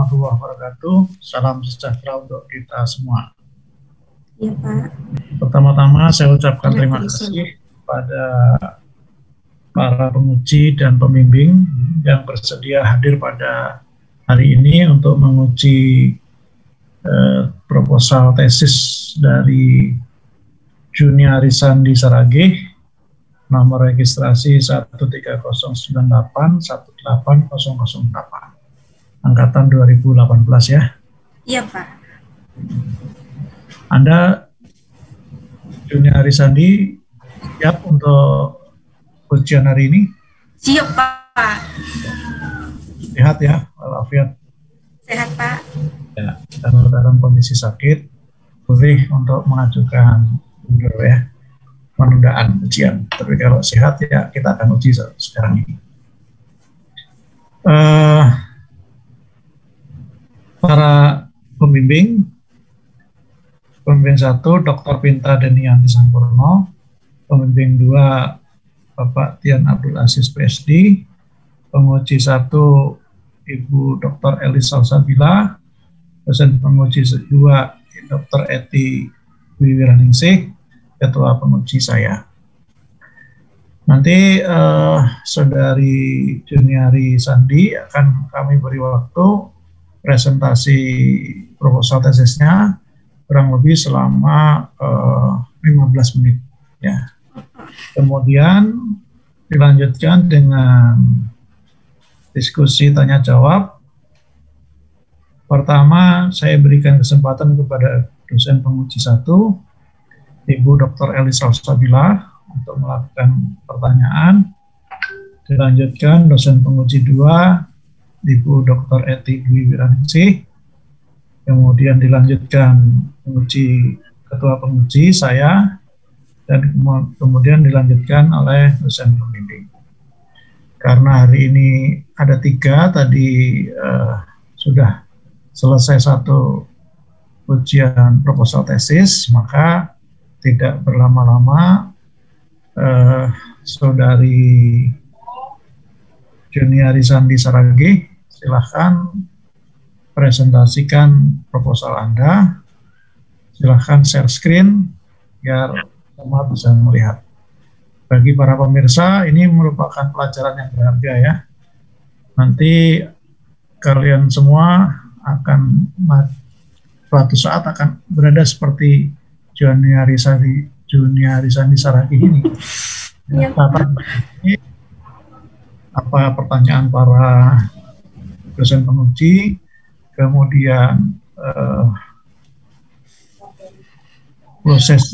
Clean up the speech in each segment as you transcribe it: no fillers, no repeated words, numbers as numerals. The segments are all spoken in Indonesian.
warahmatullahi wabarakatuh. Salam sejahtera untuk kita semua. Ya, Pak. Pertama-tama saya ucapkan terima kasih kepada para penguji dan pembimbing yang bersedia hadir pada hari ini untuk menguji proposal tesis dari Juniari Sandi Saragih, nomor registrasi 13098-18008, angkatan 2018 ya. Iya, Pak. Anda, Juniari Sandi, siap untuk ujian hari ini? Siap, Pak. Sehat ya, walafiat. Sehat, Pak. Ya, dalam kondisi sakit, boleh untuk mengajukan mundur ya, penundaan ujian. Tapi kalau sehat ya kita akan uji sekarang ini. Para pembimbing 1 Dr. Pinta Denianti Sampurno, pembimbing 2 Bapak Tian Abdul Aziz PSD, penguji 1 Ibu Dr. Elisa Sabila, dosen penguji 2 Dr. Eti Wiwiraningsih, ketua penguji saya. Nanti Saudari Juniari Sandi akan kami beri waktu presentasi proposal tesisnya kurang lebih selama 15 menit ya. Kemudian dilanjutkan dengan diskusi tanya jawab. Pertama, saya berikan kesempatan kepada dosen penguji 1, Ibu Dr. Elisa Sabila, untuk melakukan pertanyaan. Dilanjutkan dosen penguji 2, Ibu Dr. Eti Wiwiraningsih. Kemudian dilanjutkan ketua penguji saya, dan kemudian dilanjutkan oleh dosen pembimbing. Karena hari ini ada 3, tadi sudah selesai 1 ujian proposal tesis, maka tidak berlama-lama Saudari Juniari Sandi Saragih, silahkan presentasikan proposal Anda. Silahkan share screen biar semua bisa melihat. Bagi para pemirsa, ini merupakan pelajaran yang berharga ya. Nanti kalian semua akan suatu saat akan berada seperti Juniari Sandi Saragih ini. Ya. Apa pertanyaan para dosen penguji, kemudian proses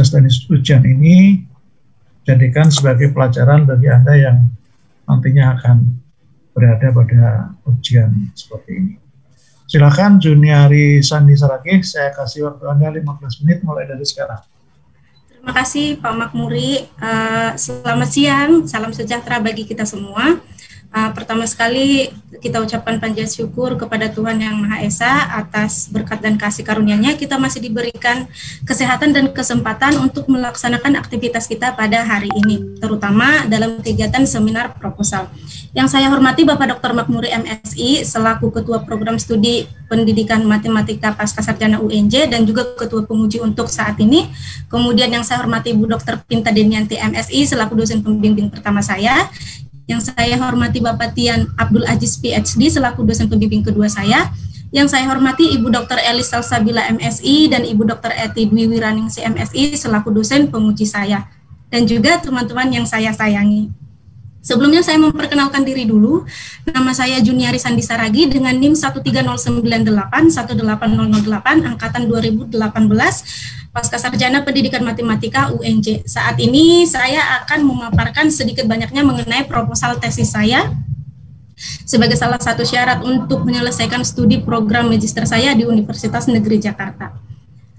dari ujian ini jadikan sebagai pelajaran bagi Anda yang nantinya akan berada pada ujian seperti ini. Silakan Juniari Sandi Saragih, saya kasih waktu Anda 15 menit mulai dari sekarang. Terima kasih Pak Makmuri. Selamat siang, salam sejahtera bagi kita semua. Pertama sekali kita ucapkan panjat syukur kepada Tuhan Yang Maha Esa atas berkat dan kasih karunia-Nya kita masih diberikan kesehatan dan kesempatan untuk melaksanakan aktivitas kita pada hari ini, terutama dalam kegiatan seminar proposal. Yang saya hormati Bapak Dr. Makmuri MSI selaku Ketua Program Studi Pendidikan Matematika Pascasarjana UNJ dan juga Ketua Penguji untuk saat ini. Kemudian yang saya hormati Ibu Dr. Pinta Denianti MSI selaku dosen pembimbing pertama saya. Yang saya hormati Bapak Tian Abdul Aziz PhD selaku dosen pembimbing kedua saya. Yang saya hormati Ibu Dr. Elisa Sabila MSI dan Ibu Dr. Eti Wiwiraningsih MSI selaku dosen penguji saya. Dan juga teman-teman yang saya sayangi. Sebelumnya saya memperkenalkan diri dulu. Nama saya Juniari Sandi Saragih dengan NIM 13098-18008 angkatan 2018 Pascasarjana Pendidikan Matematika UNJ. Saat ini saya akan memaparkan sedikit banyaknya mengenai proposal tesis saya sebagai salah satu syarat untuk menyelesaikan studi program magister saya di Universitas Negeri Jakarta.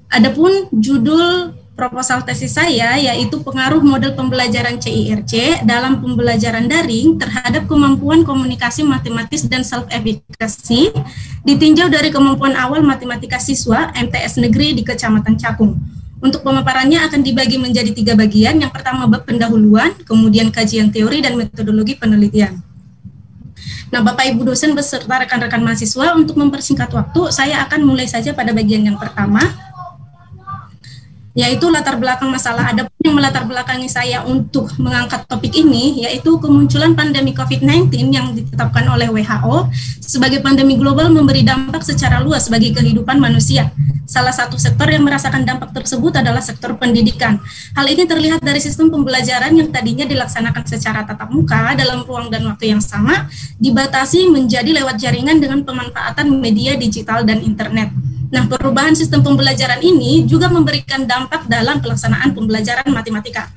Adapun judul proposal tesis saya yaitu pengaruh model pembelajaran CIRC dalam pembelajaran daring terhadap kemampuan komunikasi matematis dan self-efficacy ditinjau dari kemampuan awal matematika siswa MTS Negeri di Kecamatan Cakung. Untuk pemaparannya akan dibagi menjadi 3 bagian. Yang pertama bab pendahuluan, kemudian kajian teori dan metodologi penelitian. Nah, Bapak Ibu dosen beserta rekan-rekan mahasiswa, untuk mempersingkat waktu, saya akan mulai saja pada bagian yang pertama, yaitu latar belakang masalah. Ada pun yang melatar belakangi saya untuk mengangkat topik ini, yaitu kemunculan pandemi COVID-19 yang ditetapkan oleh WHO sebagai pandemi global memberi dampak secara luas bagi kehidupan manusia. Salah satu sektor yang merasakan dampak tersebut adalah sektor pendidikan. Hal ini terlihat dari sistem pembelajaran yang tadinya dilaksanakan secara tatap muka dalam ruang dan waktu yang sama, dibatasi menjadi lewat jaringan dengan pemanfaatan media digital dan internet. Nah, perubahan sistem pembelajaran ini juga memberikan dampak dalam pelaksanaan pembelajaran matematika.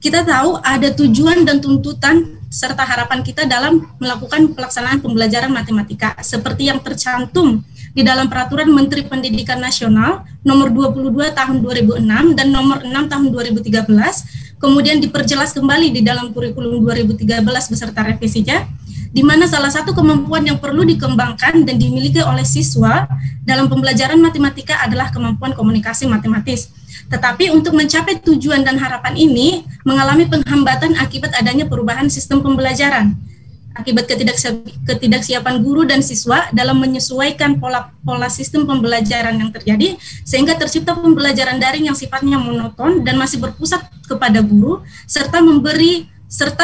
Kita tahu ada tujuan dan tuntutan serta harapan kita dalam melakukan pelaksanaan pembelajaran matematika, seperti yang tercantum di dalam Peraturan Menteri Pendidikan Nasional nomor 22 tahun 2006 dan nomor 6 tahun 2013, kemudian diperjelas kembali di dalam kurikulum 2013 beserta revisinya, di mana salah satu kemampuan yang perlu dikembangkan dan dimiliki oleh siswa dalam pembelajaran matematika adalah kemampuan komunikasi matematis. Tetapi untuk mencapai tujuan dan harapan ini mengalami penghambatan akibat adanya perubahan sistem pembelajaran, akibat ketidaksiapan guru dan siswa dalam menyesuaikan pola sistem pembelajaran yang terjadi, sehingga tercipta pembelajaran daring yang sifatnya monoton dan masih berpusat kepada guru, serta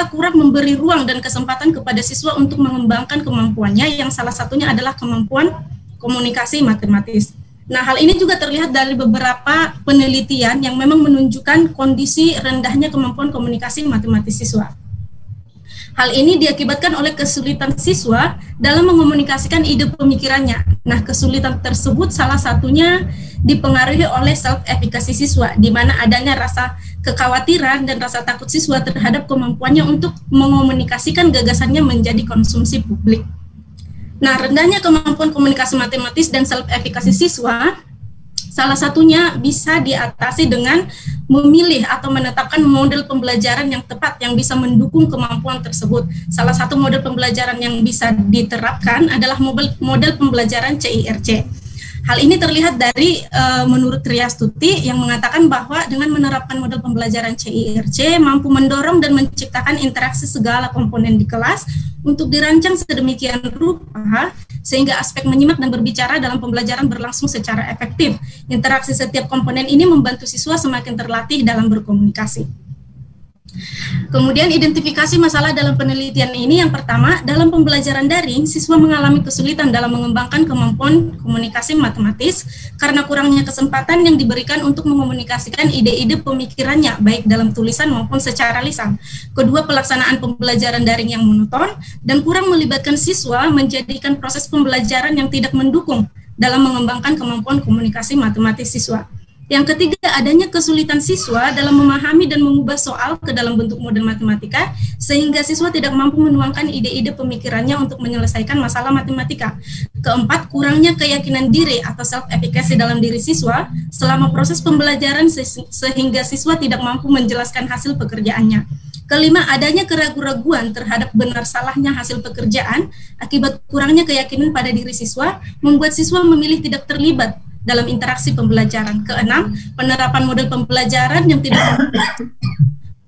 kurang memberi ruang dan kesempatan kepada siswa untuk mengembangkan kemampuannya, yang salah satunya adalah kemampuan komunikasi matematis. Nah, hal ini juga terlihat dari beberapa penelitian yang memang menunjukkan kondisi rendahnya kemampuan komunikasi matematis siswa. Hal ini diakibatkan oleh kesulitan siswa dalam mengomunikasikan ide pemikirannya. Nah, kesulitan tersebut salah satunya dipengaruhi oleh self-efficacy siswa, di mana adanya rasa kekhawatiran dan rasa takut siswa terhadap kemampuannya untuk mengomunikasikan gagasannya menjadi konsumsi publik. Nah, rendahnya kemampuan komunikasi matematis dan self-efficacy siswa salah satunya bisa diatasi dengan memilih atau menetapkan model pembelajaran yang tepat yang bisa mendukung kemampuan tersebut. Salah satu model pembelajaran yang bisa diterapkan adalah model pembelajaran CIRC. Hal ini terlihat dari menurut Triastuti yang mengatakan bahwa dengan menerapkan model pembelajaran CIRC mampu mendorong dan menciptakan interaksi segala komponen di kelas untuk dirancang sedemikian rupa sehingga aspek menyimak dan berbicara dalam pembelajaran berlangsung secara efektif. Interaksi setiap komponen ini membantu siswa semakin terlatih dalam berkomunikasi. Kemudian identifikasi masalah dalam penelitian ini, yang pertama, dalam pembelajaran daring, siswa mengalami kesulitan dalam mengembangkan kemampuan komunikasi matematis karena kurangnya kesempatan yang diberikan untuk mengomunikasikan ide-ide pemikirannya, baik dalam tulisan maupun secara lisan. Kedua, pelaksanaan pembelajaran daring yang monoton dan kurang melibatkan siswa menjadikan proses pembelajaran yang tidak mendukung dalam mengembangkan kemampuan komunikasi matematis siswa. Yang ketiga, adanya kesulitan siswa dalam memahami dan mengubah soal ke dalam bentuk model matematika, sehingga siswa tidak mampu menuangkan ide-ide pemikirannya untuk menyelesaikan masalah matematika. Keempat, kurangnya keyakinan diri atau self-efficacy dalam diri siswa selama proses pembelajaran sehingga siswa tidak mampu menjelaskan hasil pekerjaannya. Kelima, adanya keraguan-raguan terhadap benar salahnya hasil pekerjaan akibat kurangnya keyakinan pada diri siswa, membuat siswa memilih tidak terlibat dalam interaksi pembelajaran. Keenam, penerapan model pembelajaran yang tidak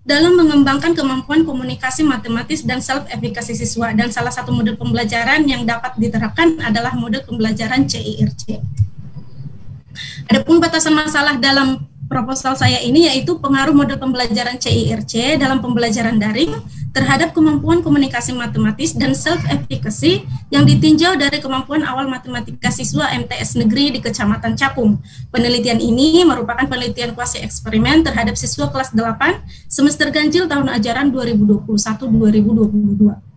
dalam mengembangkan kemampuan komunikasi matematis dan self-efficacy siswa, dan salah satu model pembelajaran yang dapat diterapkan adalah model pembelajaran CIRC. Adapun batasan masalah dalam proposal saya ini yaitu pengaruh model pembelajaran CIRC dalam pembelajaran daring terhadap kemampuan komunikasi matematis dan self-efficacy yang ditinjau dari kemampuan awal matematika siswa MTS Negeri di Kecamatan Cakung. Penelitian ini merupakan penelitian kuasi eksperimen terhadap siswa kelas 8 semester ganjil tahun ajaran 2021-2022.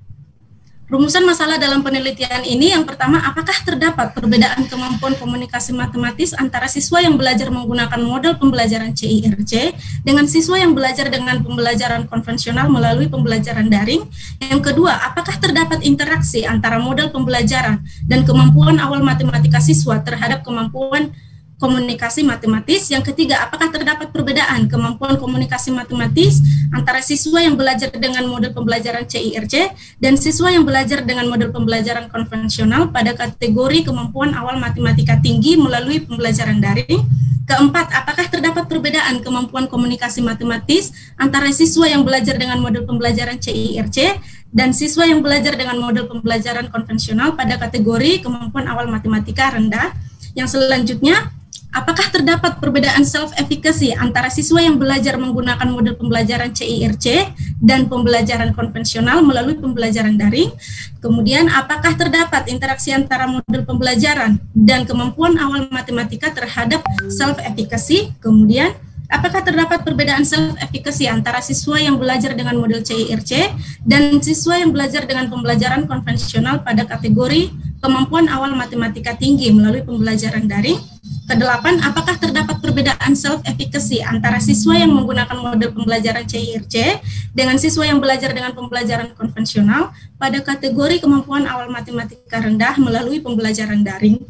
Rumusan masalah dalam penelitian ini, yang pertama, apakah terdapat perbedaan kemampuan komunikasi matematis antara siswa yang belajar menggunakan model pembelajaran CIRC dengan siswa yang belajar dengan pembelajaran konvensional melalui pembelajaran daring? Yang kedua, apakah terdapat interaksi antara model pembelajaran dan kemampuan awal matematika siswa terhadap kemampuan komunikasi matematis? Yang ketiga, apakah terdapat perbedaan kemampuan komunikasi matematis antara siswa yang belajar dengan model pembelajaran CIRC dan siswa yang belajar dengan model pembelajaran konvensional pada kategori kemampuan awal matematika tinggi melalui pembelajaran daring? Keempat, apakah terdapat perbedaan kemampuan komunikasi matematis antara siswa yang belajar dengan model pembelajaran CIRC dan siswa yang belajar dengan model pembelajaran konvensional pada kategori kemampuan awal matematika rendah. Yang selanjutnya, apakah terdapat perbedaan self-efficacy antara siswa yang belajar menggunakan model pembelajaran CIRC dan pembelajaran konvensional melalui pembelajaran daring? Kemudian, apakah terdapat interaksi antara model pembelajaran dan kemampuan awal matematika terhadap self-efficacy? Kemudian, apakah terdapat perbedaan self-efficacy antara siswa yang belajar dengan model CIRC dan siswa yang belajar dengan pembelajaran konvensional pada kategori kemampuan awal matematika tinggi melalui pembelajaran daring? Kedelapan, apakah terdapat perbedaan self-efficacy antara siswa yang menggunakan model pembelajaran CIRC dengan siswa yang belajar dengan pembelajaran konvensional pada kategori kemampuan awal matematika rendah melalui pembelajaran daring?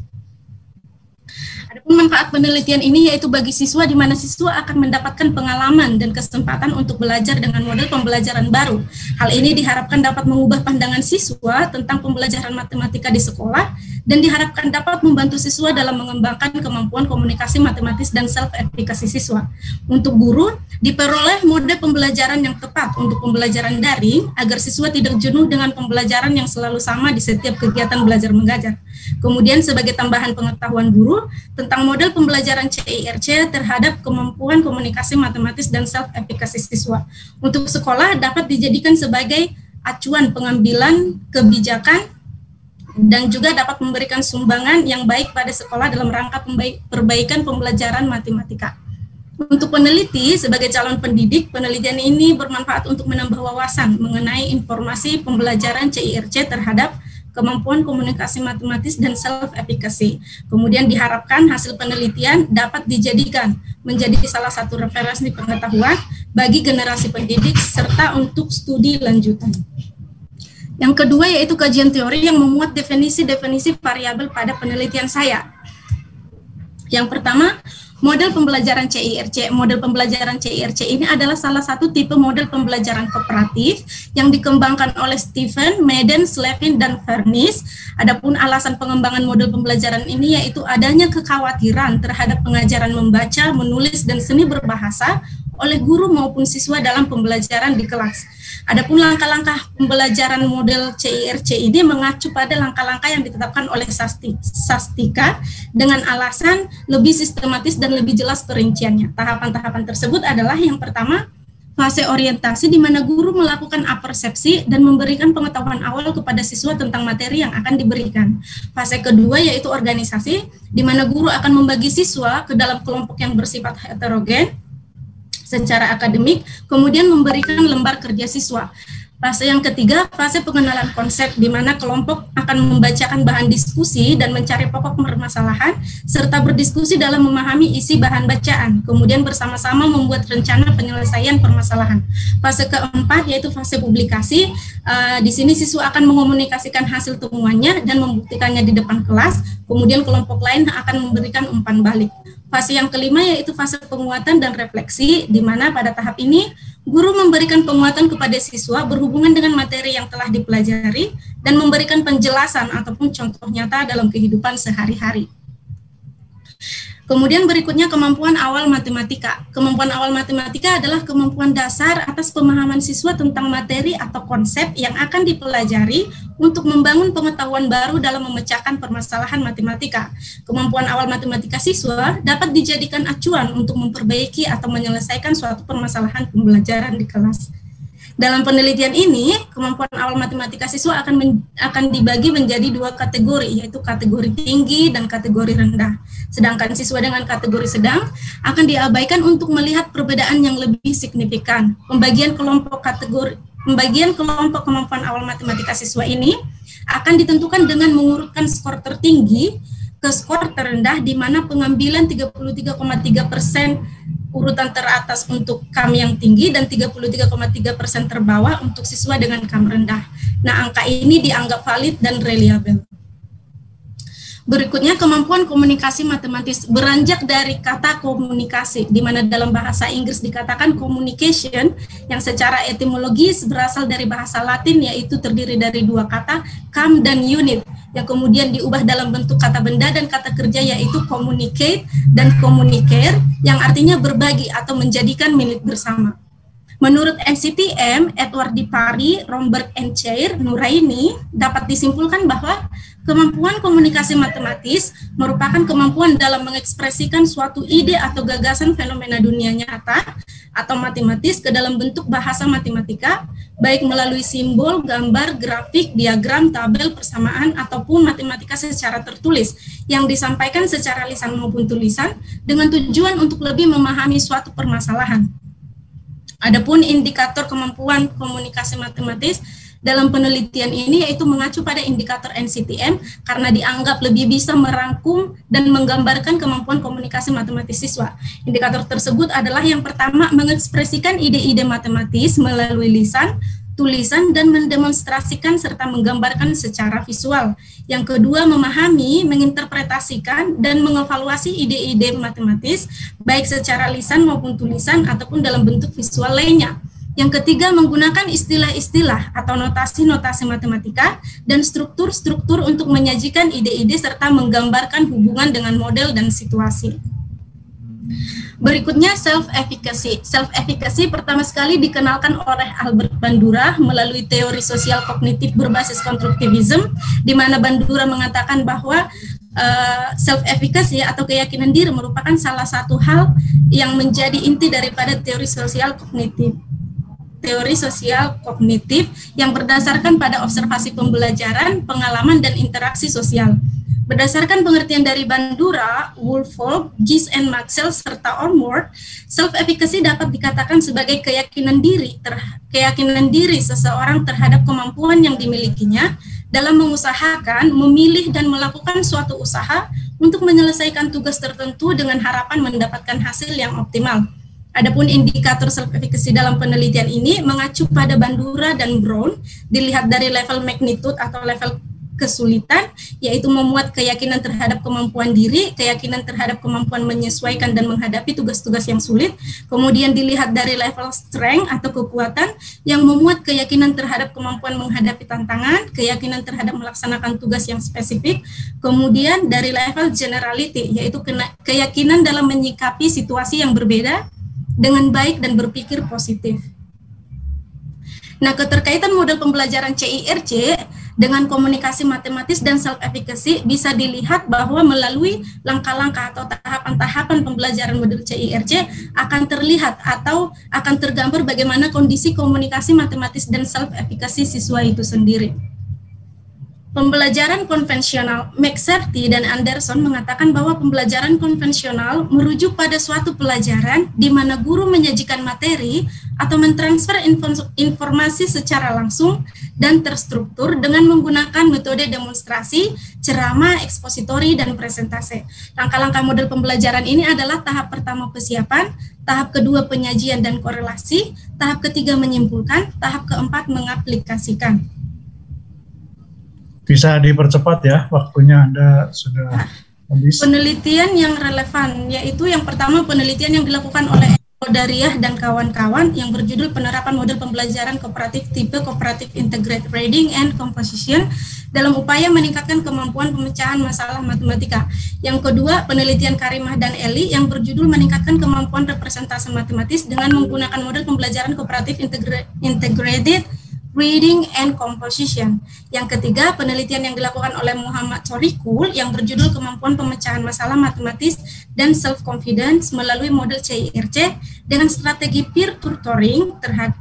Adapun manfaat penelitian ini yaitu bagi siswa di mana siswa akan mendapatkan pengalaman dan kesempatan untuk belajar dengan model pembelajaran baru. Hal ini diharapkan dapat mengubah pandangan siswa tentang pembelajaran matematika di sekolah dan diharapkan dapat membantu siswa dalam mengembangkan kemampuan komunikasi matematis dan self-efficacy siswa. Untuk guru, diperoleh mode pembelajaran yang tepat untuk pembelajaran daring agar siswa tidak jenuh dengan pembelajaran yang selalu sama di setiap kegiatan belajar mengajar. Kemudian sebagai tambahan pengetahuan guru tentang model pembelajaran CIRC terhadap kemampuan komunikasi matematis dan self-efficacy siswa. Untuk sekolah dapat dijadikan sebagai acuan pengambilan kebijakan dan juga dapat memberikan sumbangan yang baik pada sekolah dalam rangka perbaikan pembelajaran matematika. Untuk peneliti, sebagai calon pendidik, penelitian ini bermanfaat untuk menambah wawasan mengenai informasi pembelajaran CIRC terhadap kemampuan komunikasi matematis dan self-efficacy. Kemudian diharapkan hasil penelitian dapat dijadikan menjadi salah satu referensi pengetahuan bagi generasi pendidik serta untuk studi lanjutan. Yang kedua yaitu kajian teori yang memuat definisi-definisi variabel pada penelitian saya. Yang pertama, model pembelajaran CIRC. Model pembelajaran CIRC ini adalah salah satu tipe model pembelajaran kooperatif yang dikembangkan oleh Stephen, Madden, Slavin, dan Vernis. Adapun alasan pengembangan model pembelajaran ini yaitu adanya kekhawatiran terhadap pengajaran membaca, menulis, dan seni berbahasa oleh guru maupun siswa dalam pembelajaran di kelas. Adapun langkah-langkah pembelajaran model CIRC ini mengacu pada langkah-langkah yang ditetapkan oleh Sastika dengan alasan lebih sistematis dan lebih jelas perinciannya. Tahapan-tahapan tersebut adalah yang pertama, fase orientasi di mana guru melakukan apersepsi dan memberikan pengetahuan awal kepada siswa tentang materi yang akan diberikan. Fase kedua yaitu organisasi, di mana guru akan membagi siswa ke dalam kelompok yang bersifat heterogen secara akademik, kemudian memberikan lembar kerja siswa. Fase yang ketiga, fase pengenalan konsep, di mana kelompok akan membacakan bahan diskusi dan mencari pokok permasalahan, serta berdiskusi dalam memahami isi bahan bacaan, kemudian bersama-sama membuat rencana penyelesaian permasalahan. Fase keempat, yaitu fase publikasi, di sini siswa akan mengomunikasikan hasil temuannya dan membuktikannya di depan kelas, kemudian kelompok lain akan memberikan umpan balik. Fase yang kelima yaitu fase penguatan dan refleksi, di mana pada tahap ini guru memberikan penguatan kepada siswa berhubungan dengan materi yang telah dipelajari dan memberikan penjelasan ataupun contoh nyata dalam kehidupan sehari-hari. Kemudian berikutnya kemampuan awal matematika. Kemampuan awal matematika adalah kemampuan dasar atas pemahaman siswa tentang materi atau konsep yang akan dipelajari untuk membangun pengetahuan baru dalam memecahkan permasalahan matematika. Kemampuan awal matematika siswa dapat dijadikan acuan untuk memperbaiki atau menyelesaikan suatu permasalahan pembelajaran di kelas. Dalam penelitian ini, kemampuan awal matematika siswa akan dibagi menjadi dua kategori, yaitu kategori tinggi dan kategori rendah. Sedangkan siswa dengan kategori sedang akan diabaikan untuk melihat perbedaan yang lebih signifikan. Pembagian kelompok kemampuan awal matematika siswa ini akan ditentukan dengan mengurutkan skor tertinggi ke skor terendah, di mana pengambilan 33,3% urutan teratas untuk KAM yang tinggi dan 33,3% terbawah untuk siswa dengan KAM rendah. Nah, angka ini dianggap valid dan reliable. Berikutnya, kemampuan komunikasi matematis beranjak dari kata komunikasi, di mana dalam bahasa Inggris dikatakan communication, yang secara etimologis berasal dari bahasa Latin, yaitu terdiri dari dua kata, come dan unit, yang kemudian diubah dalam bentuk kata benda dan kata kerja, yaitu communicate dan communicare, yang artinya berbagi atau menjadikan milik bersama. Menurut NCTM, Edward Dipari, Romberg and Chair, Nuraini, dapat disimpulkan bahwa kemampuan komunikasi matematis merupakan kemampuan dalam mengekspresikan suatu ide atau gagasan fenomena dunia nyata atau matematis ke dalam bentuk bahasa matematika, baik melalui simbol, gambar, grafik, diagram, tabel, persamaan, ataupun matematika secara tertulis, yang disampaikan secara lisan maupun tulisan, dengan tujuan untuk lebih memahami suatu permasalahan. Adapun indikator kemampuan komunikasi matematis dalam penelitian ini yaitu mengacu pada indikator NCTM karena dianggap lebih bisa merangkum dan menggambarkan kemampuan komunikasi matematis siswa. Indikator tersebut adalah yang pertama, mengekspresikan ide-ide matematis melalui lisan, tulisan, dan mendemonstrasikan serta menggambarkan secara visual. Yang kedua, memahami, menginterpretasikan, dan mengevaluasi ide-ide matematis, baik secara lisan maupun tulisan, ataupun dalam bentuk visual lainnya. Yang ketiga, menggunakan istilah-istilah atau notasi-notasi matematika dan struktur-struktur untuk menyajikan ide-ide serta menggambarkan hubungan dengan model dan situasi. Berikutnya, self-efficacy. Self-efficacy pertama sekali dikenalkan oleh Albert Bandura melalui teori sosial kognitif berbasis konstruktivisme, di mana Bandura mengatakan bahwa self-efficacy atau keyakinan diri merupakan salah satu hal yang menjadi inti daripada teori sosial kognitif. Teori sosial kognitif yang berdasarkan pada observasi pembelajaran, pengalaman, dan interaksi sosial. Berdasarkan pengertian dari Bandura, Woolfolk, Gies and Maxwell, serta Ormond, self-efficacy dapat dikatakan sebagai keyakinan diri seseorang terhadap kemampuan yang dimilikinya dalam mengusahakan, memilih, dan melakukan suatu usaha untuk menyelesaikan tugas tertentu dengan harapan mendapatkan hasil yang optimal. Adapun indikator self-efficacy dalam penelitian ini mengacu pada Bandura dan Brown, dilihat dari level magnitude atau level kesulitan, yaitu memuat keyakinan terhadap kemampuan diri, keyakinan terhadap kemampuan menyesuaikan dan menghadapi tugas-tugas yang sulit, kemudian dilihat dari level strength atau kekuatan, yang memuat keyakinan terhadap kemampuan menghadapi tantangan, keyakinan terhadap melaksanakan tugas yang spesifik, kemudian dari level generality, yaitu keyakinan dalam menyikapi situasi yang berbeda dengan baik dan berpikir positif. Nah, keterkaitan model pembelajaran CIRC dengan komunikasi matematis dan self-efficacy bisa dilihat bahwa melalui langkah-langkah atau tahapan-tahapan pembelajaran model CIRC akan terlihat atau akan tergambar bagaimana kondisi komunikasi matematis dan self-efficacy siswa itu sendiri. Pembelajaran konvensional, McCarthy dan Anderson mengatakan bahwa pembelajaran konvensional merujuk pada suatu pelajaran di mana guru menyajikan materi atau mentransfer informasi secara langsung dan terstruktur dengan menggunakan metode demonstrasi, ceramah, ekspositori, dan presentasi. Langkah-langkah model pembelajaran ini adalah tahap pertama persiapan, tahap kedua penyajian dan korelasi, tahap ketiga menyimpulkan, tahap keempat mengaplikasikan. Bisa dipercepat ya, waktunya Anda sudah habis. Penelitian yang relevan, yaitu yang pertama penelitian yang dilakukan oleh Dariah dan kawan-kawan yang berjudul penerapan model pembelajaran kooperatif tipe Cooperative Integrated Reading and Composition dalam upaya meningkatkan kemampuan pemecahan masalah matematika. Yang kedua, penelitian Karimah dan Eli yang berjudul meningkatkan kemampuan representasi matematis dengan menggunakan model pembelajaran kooperatif integrated Reading and Composition. Yang ketiga, penelitian yang dilakukan oleh Muhammad Sorikul yang berjudul kemampuan pemecahan masalah matematis dan self-confidence melalui model CIRC dengan strategi peer tutoring terhadap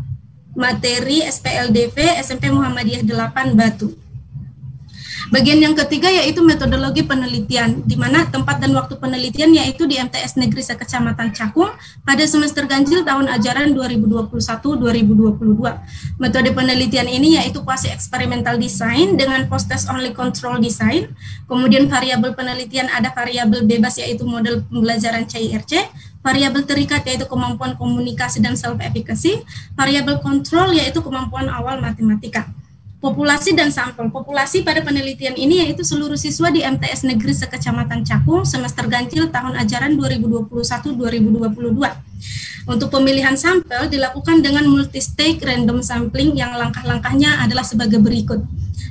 materi SPLDV SMP Muhammadiyah 8 Batu. Bagian yang ketiga yaitu metodologi penelitian, di mana tempat dan waktu penelitian yaitu di MTS Negeri Sekecamatan Cakung pada semester ganjil tahun ajaran 2021-2022. Metode penelitian ini yaitu quasi experimental design dengan post-test only control design. Kemudian variabel penelitian ada variabel bebas yaitu model pembelajaran CIRC, variabel terikat yaitu kemampuan komunikasi dan self-efficacy, variabel kontrol yaitu kemampuan awal matematika. Populasi dan sampel. Populasi pada penelitian ini yaitu seluruh siswa di MTS Negeri Sekecamatan Cakung semester ganjil tahun ajaran 2021-2022. Untuk pemilihan sampel dilakukan dengan multi-stage random sampling yang langkah-langkahnya adalah sebagai berikut,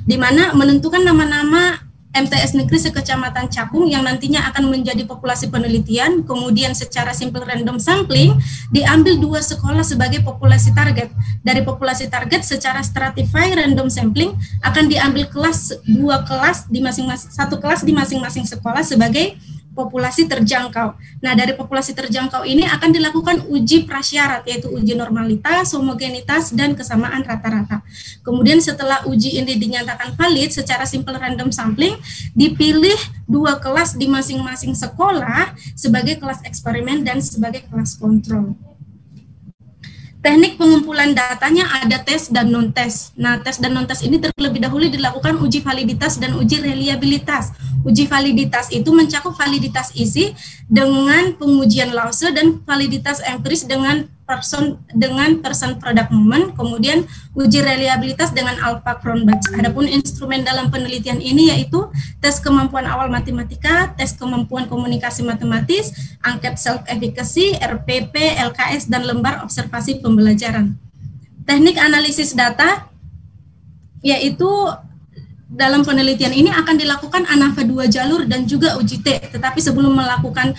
di mana menentukan nama-nama MTS Negeri sekecamatan Cakung yang nantinya akan menjadi populasi penelitian, kemudian secara simple random sampling diambil 2 sekolah sebagai populasi target. Dari populasi target secara stratify random sampling akan diambil kelas 2 kelas di masing-masing, 1 kelas di masing-masing sekolah sebagai populasi terjangkau. Nah, dari populasi terjangkau ini akan dilakukan uji prasyarat, yaitu uji normalitas, homogenitas, dan kesamaan rata-rata. Kemudian setelah uji ini dinyatakan valid secara simple random sampling, dipilih 2 kelas di masing-masing sekolah sebagai kelas eksperimen dan sebagai kelas kontrol. Teknik pengumpulan datanya ada tes dan non-tes. Nah, tes dan non-tes ini terlebih dahulu dilakukan uji validitas dan uji reliabilitas. Uji validitas itu mencakup validitas isi dengan pengujian Lause dan validitas empiris dengan person product moment, kemudian uji reliabilitas dengan alpha Cronbach. Adapun instrumen dalam penelitian ini yaitu tes kemampuan awal matematika, tes kemampuan komunikasi matematis, angket self-efficacy, RPP, LKS, dan lembar observasi pembelajaran. Teknik analisis data yaitu dalam penelitian ini akan dilakukan ANAVA 2 jalur dan juga uji T. Tetapi sebelum melakukan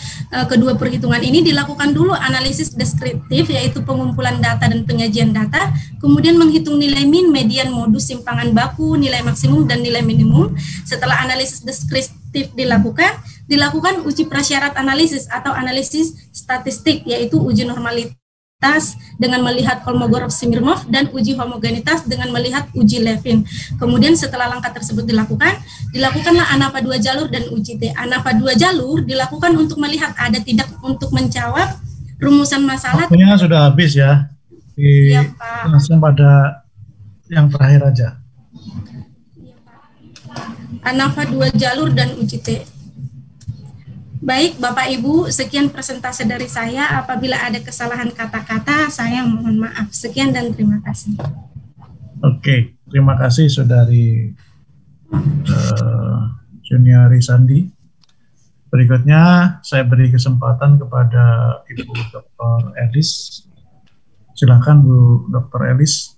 kedua perhitungan ini, dilakukan dulu analisis deskriptif, yaitu pengumpulan data dan penyajian data, kemudian menghitung nilai min, median, modus, simpangan baku, nilai maksimum, dan nilai minimum. Setelah analisis deskriptif dilakukan uji prasyarat analisis atau analisis statistik, yaitu uji normalitas dengan melihat Kolmogorov-Smirnov dan uji homogenitas dengan melihat uji Levin. Kemudian setelah langkah tersebut dilakukanlah ANAVA 2 jalur dan uji T. ANAVA 2 jalur dilakukan untuk melihat ada tidak untuk menjawab rumusan masalah. Waktunya sudah habis ya. Langsung pada yang terakhir aja. ANAVA 2 jalur dan uji T. Baik, Bapak Ibu, sekian presentasi dari saya. Apabila ada kesalahan kata-kata, saya mohon maaf. Sekian dan terima kasih. Oke, terima kasih Saudari Juniari Sandi. Berikutnya saya beri kesempatan kepada Ibu Dr. Elis. Silakan Bu Dr. Elis.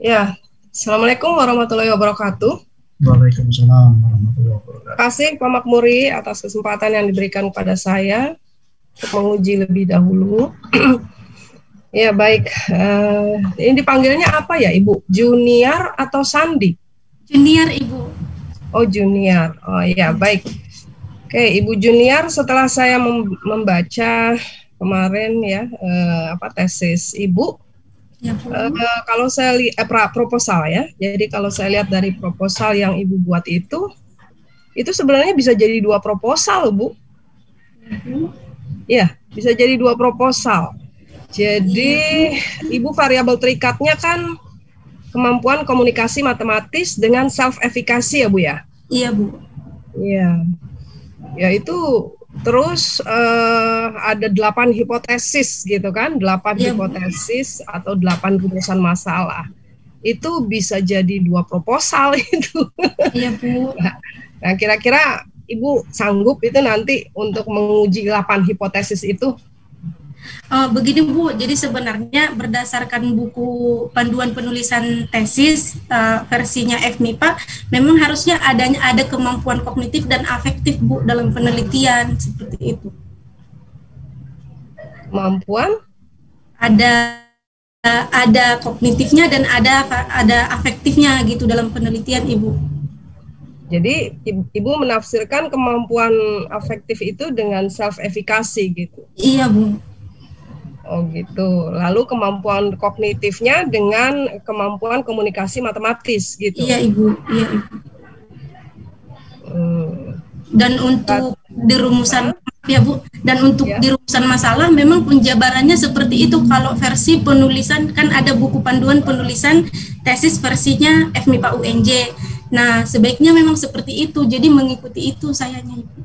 Ya, Assalamualaikum warahmatullahi wabarakatuh. Waalaikumsalam warahmatullahi wabarakatuh. Terima kasih Pak Makmuri atas kesempatan yang diberikan kepada saya untuk menguji lebih dahulu. Ya baik, ini dipanggilnya apa ya Ibu? Junior atau Sandi? Junior Ibu. Oh junior, oh ya baik. Oke Ibu Junior, setelah saya membaca kemarin ya tesis Ibu. Ya, kalau saya lihat proposal ya, jadi kalau saya lihat dari proposal yang Ibu buat itu sebenarnya bisa jadi 2 proposal, Bu. Ya, bisa jadi 2 proposal. Jadi Ibu variabel terikatnya kan kemampuan komunikasi matematis dengan self-efficacy ya, Bu ya? Iya, Bu. Iya. Ya itu terus ada 8 hipotesis gitu kan, 8 hipotesis atau 8 rumusan masalah. Itu bisa jadi 2 proposal itu. Iya, Bu. Nah, kira-kira Ibu sanggup itu nanti untuk menguji 8 hipotesis itu? Begini Bu, jadi sebenarnya berdasarkan buku panduan penulisan tesis versinya FMIPA, memang harusnya ada kemampuan kognitif dan afektif Bu dalam penelitian seperti itu. Kemampuan? Ada kognitifnya dan ada afektifnya gitu dalam penelitian Ibu. Jadi Ibu menafsirkan kemampuan afektif itu dengan self-efficacy gitu? Iya Bu. Oh gitu. Lalu kemampuan kognitifnya dengan kemampuan komunikasi matematis gitu. Iya Ibu, iya Ibu. Dan untuk di rumusan ya Bu, dan untuk di rumusan masalah memang penjabarannya seperti itu. Kalau versi penulisan kan ada buku panduan penulisan tesis versinya FMIPA UNJ. Nah, sebaiknya memang seperti itu. Jadi mengikuti itu sayanya Ibu.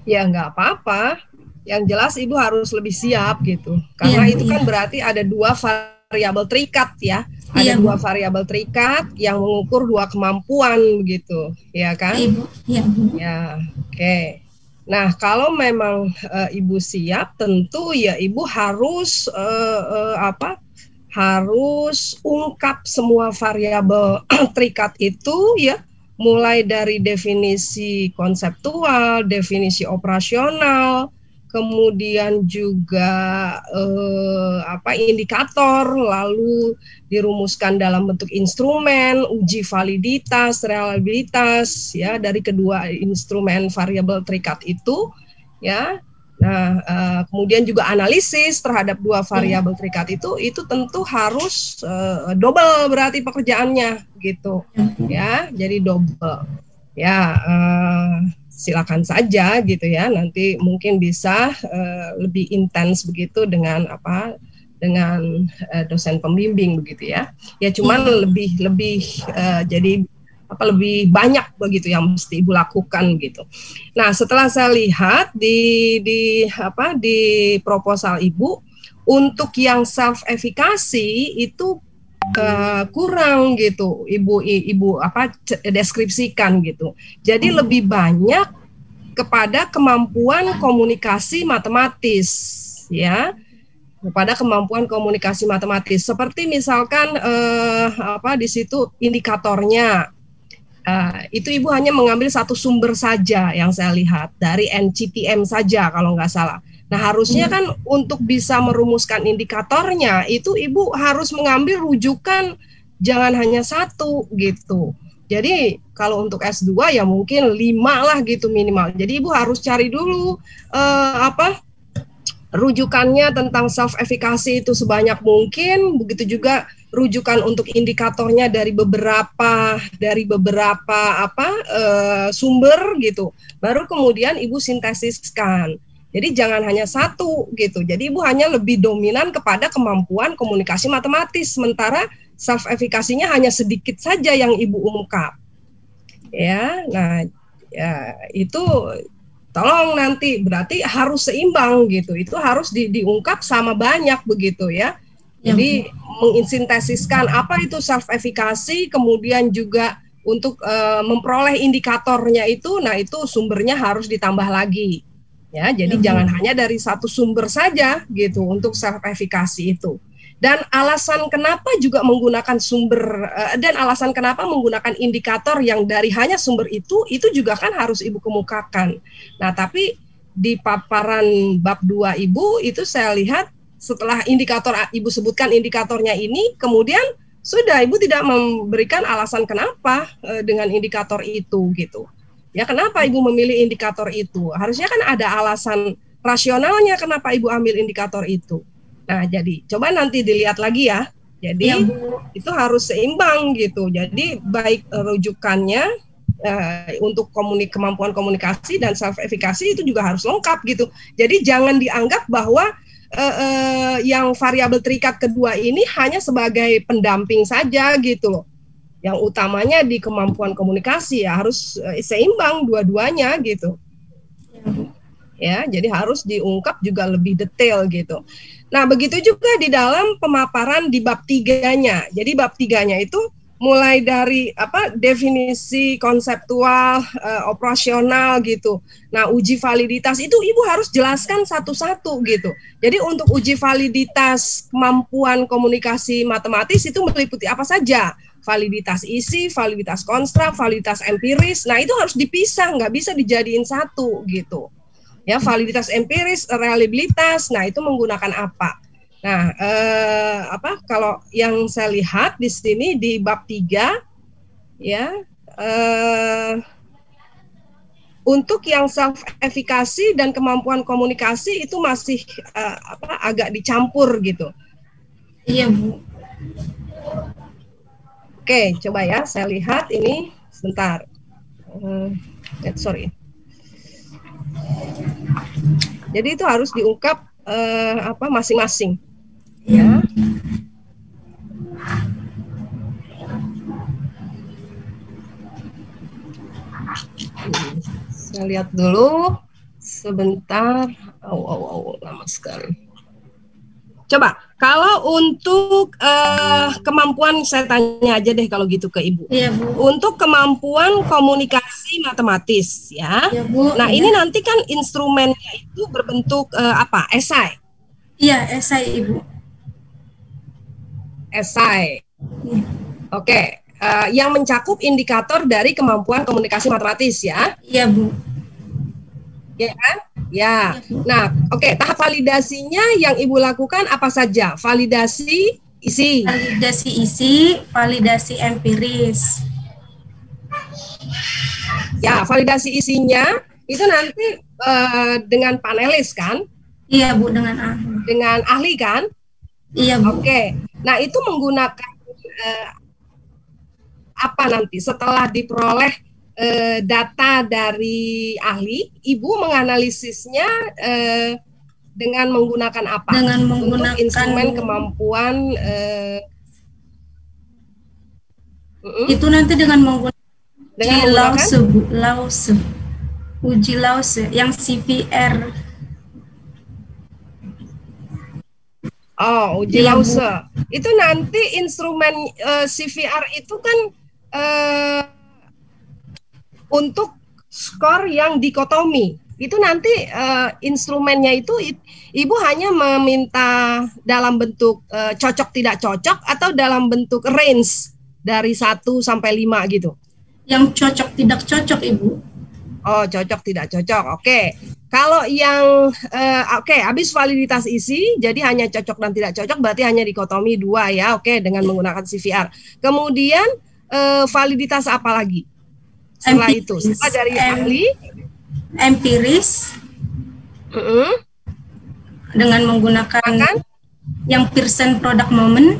Ya nggak apa-apa. Yang jelas Ibu harus lebih siap gitu, karena itu kan berarti ada 2 variabel terikat ya, ada 2 variabel terikat yang mengukur 2 kemampuan begitu, ya kan? Ya, oke. Nah kalau memang Ibu siap, tentu ya Ibu harus harus ungkap semua variabel terikat itu ya, mulai dari definisi konseptual, definisi operasional, kemudian juga indikator, lalu dirumuskan dalam bentuk instrumen, uji validitas, reliabilitas ya dari kedua instrumen variabel terikat itu ya. Nah, kemudian juga analisis terhadap dua variabel terikat itu tentu harus double berarti pekerjaannya gitu ya, jadi double ya. Silakan saja gitu ya, nanti mungkin bisa lebih intens begitu dengan dosen pembimbing begitu ya. Ya cuman lebih jadi lebih banyak begitu yang mesti Ibu lakukan gitu. Nah, setelah saya lihat di proposal Ibu untuk yang self efikasi itu kurang gitu Ibu deskripsikan gitu. Jadi lebih banyak kepada kemampuan komunikasi matematis ya. Kepada kemampuan komunikasi matematis seperti misalkan di situ indikatornya. Itu Ibu hanya mengambil satu sumber saja yang saya lihat dari NCTM saja kalau nggak salah. Nah, harusnya kan untuk bisa merumuskan indikatornya itu Ibu harus mengambil rujukan jangan hanya satu gitu. Jadi kalau untuk S2 ya mungkin 5 lah gitu minimal. Jadi Ibu harus cari dulu rujukannya tentang self efikasi itu sebanyak mungkin, begitu juga rujukan untuk indikatornya dari beberapa sumber gitu. Baru kemudian Ibu sintesiskan. Jadi jangan hanya satu gitu. Jadi Ibu hanya lebih dominan kepada kemampuan komunikasi matematis, sementara self efikasinya hanya sedikit saja yang Ibu ungkap. Ya, nah ya itu tolong nanti berarti harus seimbang gitu. Itu harus diungkap sama banyak begitu ya. Jadi menginsintesiskan apa itu self efikasi, kemudian juga untuk memperoleh indikatornya itu, nah itu sumbernya harus ditambah lagi. Ya, jadi jangan hanya dari satu sumber saja gitu untuk self efikasi itu. Dan alasan kenapa juga menggunakan alasan kenapa menggunakan indikator yang dari hanya sumber itu juga kan harus Ibu kemukakan. Nah, tapi di paparan bab 2 Ibu itu saya lihat setelah indikator Ibu sebutkan indikatornya ini, kemudian sudah Ibu tidak memberikan alasan kenapa dengan indikator itu gitu. Ya, kenapa Ibu memilih indikator itu? Harusnya kan ada alasan rasionalnya kenapa Ibu ambil indikator itu. Nah, jadi coba nanti dilihat lagi ya. Jadi itu harus seimbang gitu. Jadi baik rujukannya untuk kemampuan komunikasi dan self efikasi itu juga harus lengkap gitu. Jadi jangan dianggap bahwa yang variabel terikat kedua ini hanya sebagai pendamping saja gitu loh. Yang utamanya di kemampuan komunikasi ya harus seimbang dua-duanya gitu. Ya, jadi harus diungkap juga lebih detail gitu. Nah, begitu juga di dalam pemaparan di bab 3-nya. Jadi bab 3-nya itu mulai dari definisi konseptual, operasional gitu. Nah, uji validitas itu Ibu harus jelaskan satu-satu gitu. Jadi untuk uji validitas kemampuan komunikasi matematis itu meliputi apa saja? Validitas isi, validitas konstruk, validitas empiris. Nah, itu harus dipisah, nggak bisa dijadiin satu gitu. Ya, validitas empiris, reliabilitas. Nah, itu menggunakan apa? Nah, kalau yang saya lihat di sini di bab 3 ya, untuk yang self efikasi dan kemampuan komunikasi itu masih agak dicampur gitu. Iya, Bu. Oke, coba ya saya lihat ini sebentar. Sorry. Jadi itu harus diungkap masing-masing. Ya. Saya lihat dulu sebentar. Lama sekali. Coba, kalau untuk kemampuan saya tanya aja deh kalau gitu ke Ibu. Iya, Bu. Untuk kemampuan komunikasi matematis ya. Iya, Bu. Nah, ini nanti kan instrumennya itu berbentuk esai. Iya, esai Ibu. esai. Oke, yang mencakup indikator dari kemampuan komunikasi matematis ya. Iya, Bu. Ya kan? Ya. Nah, oke, tahap validasinya yang Ibu lakukan apa saja? Validasi isi. Validasi isi, validasi empiris. Ya, validasi isinya itu nanti dengan panelis kan? Iya, Bu, dengan ahli. Dengan ahli kan? Iya, Bu. Oke. Nah, itu menggunakan apa nanti setelah diperoleh data dari ahli, Ibu menganalisisnya dengan menggunakan apa? Dengan menggunakan untuk instrumen kemampuan itu nanti dengan menggunakan uji Lause yang CVR. Oh, uji Lause. Itu nanti instrumen CVR itu kan untuk skor yang dikotomi. Itu nanti instrumennya itu Ibu hanya meminta dalam bentuk cocok tidak cocok atau dalam bentuk range dari 1 sampai 5 gitu. Yang cocok tidak cocok, Ibu. Oh, cocok tidak cocok. Oke. Kalau yang habis validitas isi, jadi hanya cocok dan tidak cocok, berarti hanya dikotomi 2 ya. Oke, dengan menggunakan CVR. Kemudian validitas apa lagi? Setelah itu, setelah dari ahli, empiris, dengan menggunakan yang Pearson product moment.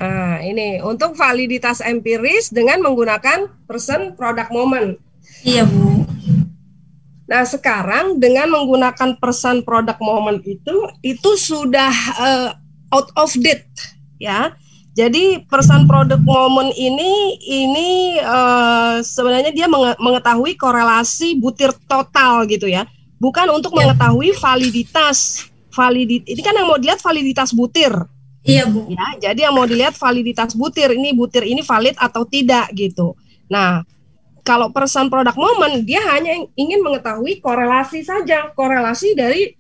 Nah, ini untuk validitas empiris dengan menggunakan Pearson product moment. Iya, Bu. Nah, sekarang dengan menggunakan Pearson product moment itu sudah out of date ya. Jadi Pearson product moment ini sebenarnya dia mengetahui korelasi butir total gitu ya. Bukan untuk mengetahui validitas. Ini kan yang mau dilihat validitas butir. Iya, Bu. Ya, jadi yang mau dilihat validitas butir ini valid atau tidak gitu. Nah, kalau Pearson product moment dia hanya ingin mengetahui korelasi saja, korelasi dari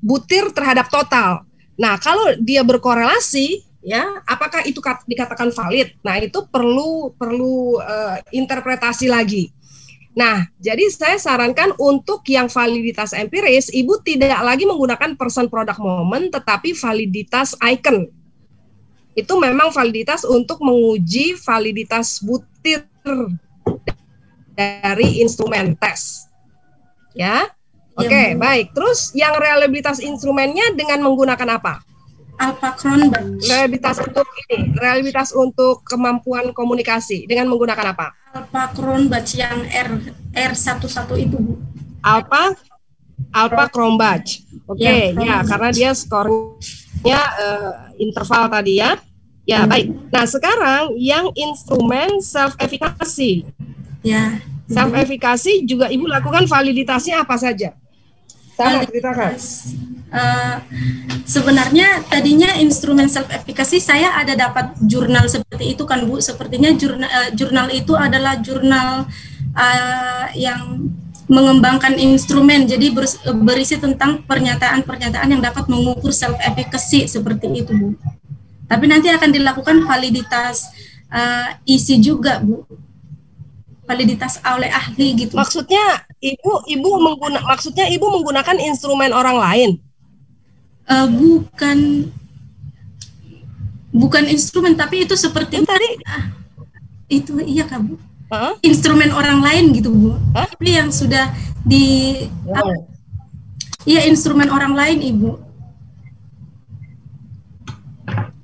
butir terhadap total. Nah, kalau dia berkorelasi ya, apakah itu dikatakan valid? Nah, itu perlu interpretasi lagi. Nah, jadi saya sarankan untuk yang validitas empiris, Ibu tidak lagi menggunakan Pearson product moment, tetapi validitas icon. Itu memang validitas untuk menguji validitas butir dari instrumen tes. Ya, oke, baik. Terus yang reliabilitas instrumennya dengan menggunakan apa? Alpha Cronbach. Reliabilitas untuk kemampuan komunikasi dengan menggunakan apa? Alpha Cronbach yang R11 itu, Bu. Alpha Cronbach. Oke, ya, karena dia skornya interval tadi ya. Ya, baik. Nah, sekarang yang instrumen self efficacy. Ya. Self efficacy juga Ibu lakukan validitasnya apa saja? Sama ceritakan. Sebenarnya tadinya instrumen self efficacy saya ada dapat jurnal seperti itu kan, Bu. Sepertinya jurnal itu adalah jurnal yang mengembangkan instrumen, jadi berisi tentang pernyataan-pernyataan yang dapat mengukur self efficacy seperti itu, Bu. Tapi nanti akan dilakukan validitas isi juga, Bu. Validitas oleh ahli gitu. Maksudnya Ibu menggunakan instrumen orang lain? Bukan instrumen, tapi itu seperti tadi itu iya Kak, Bu. Instrumen orang lain gitu, Bu. Tapi yang sudah iya instrumen orang lain, Ibu.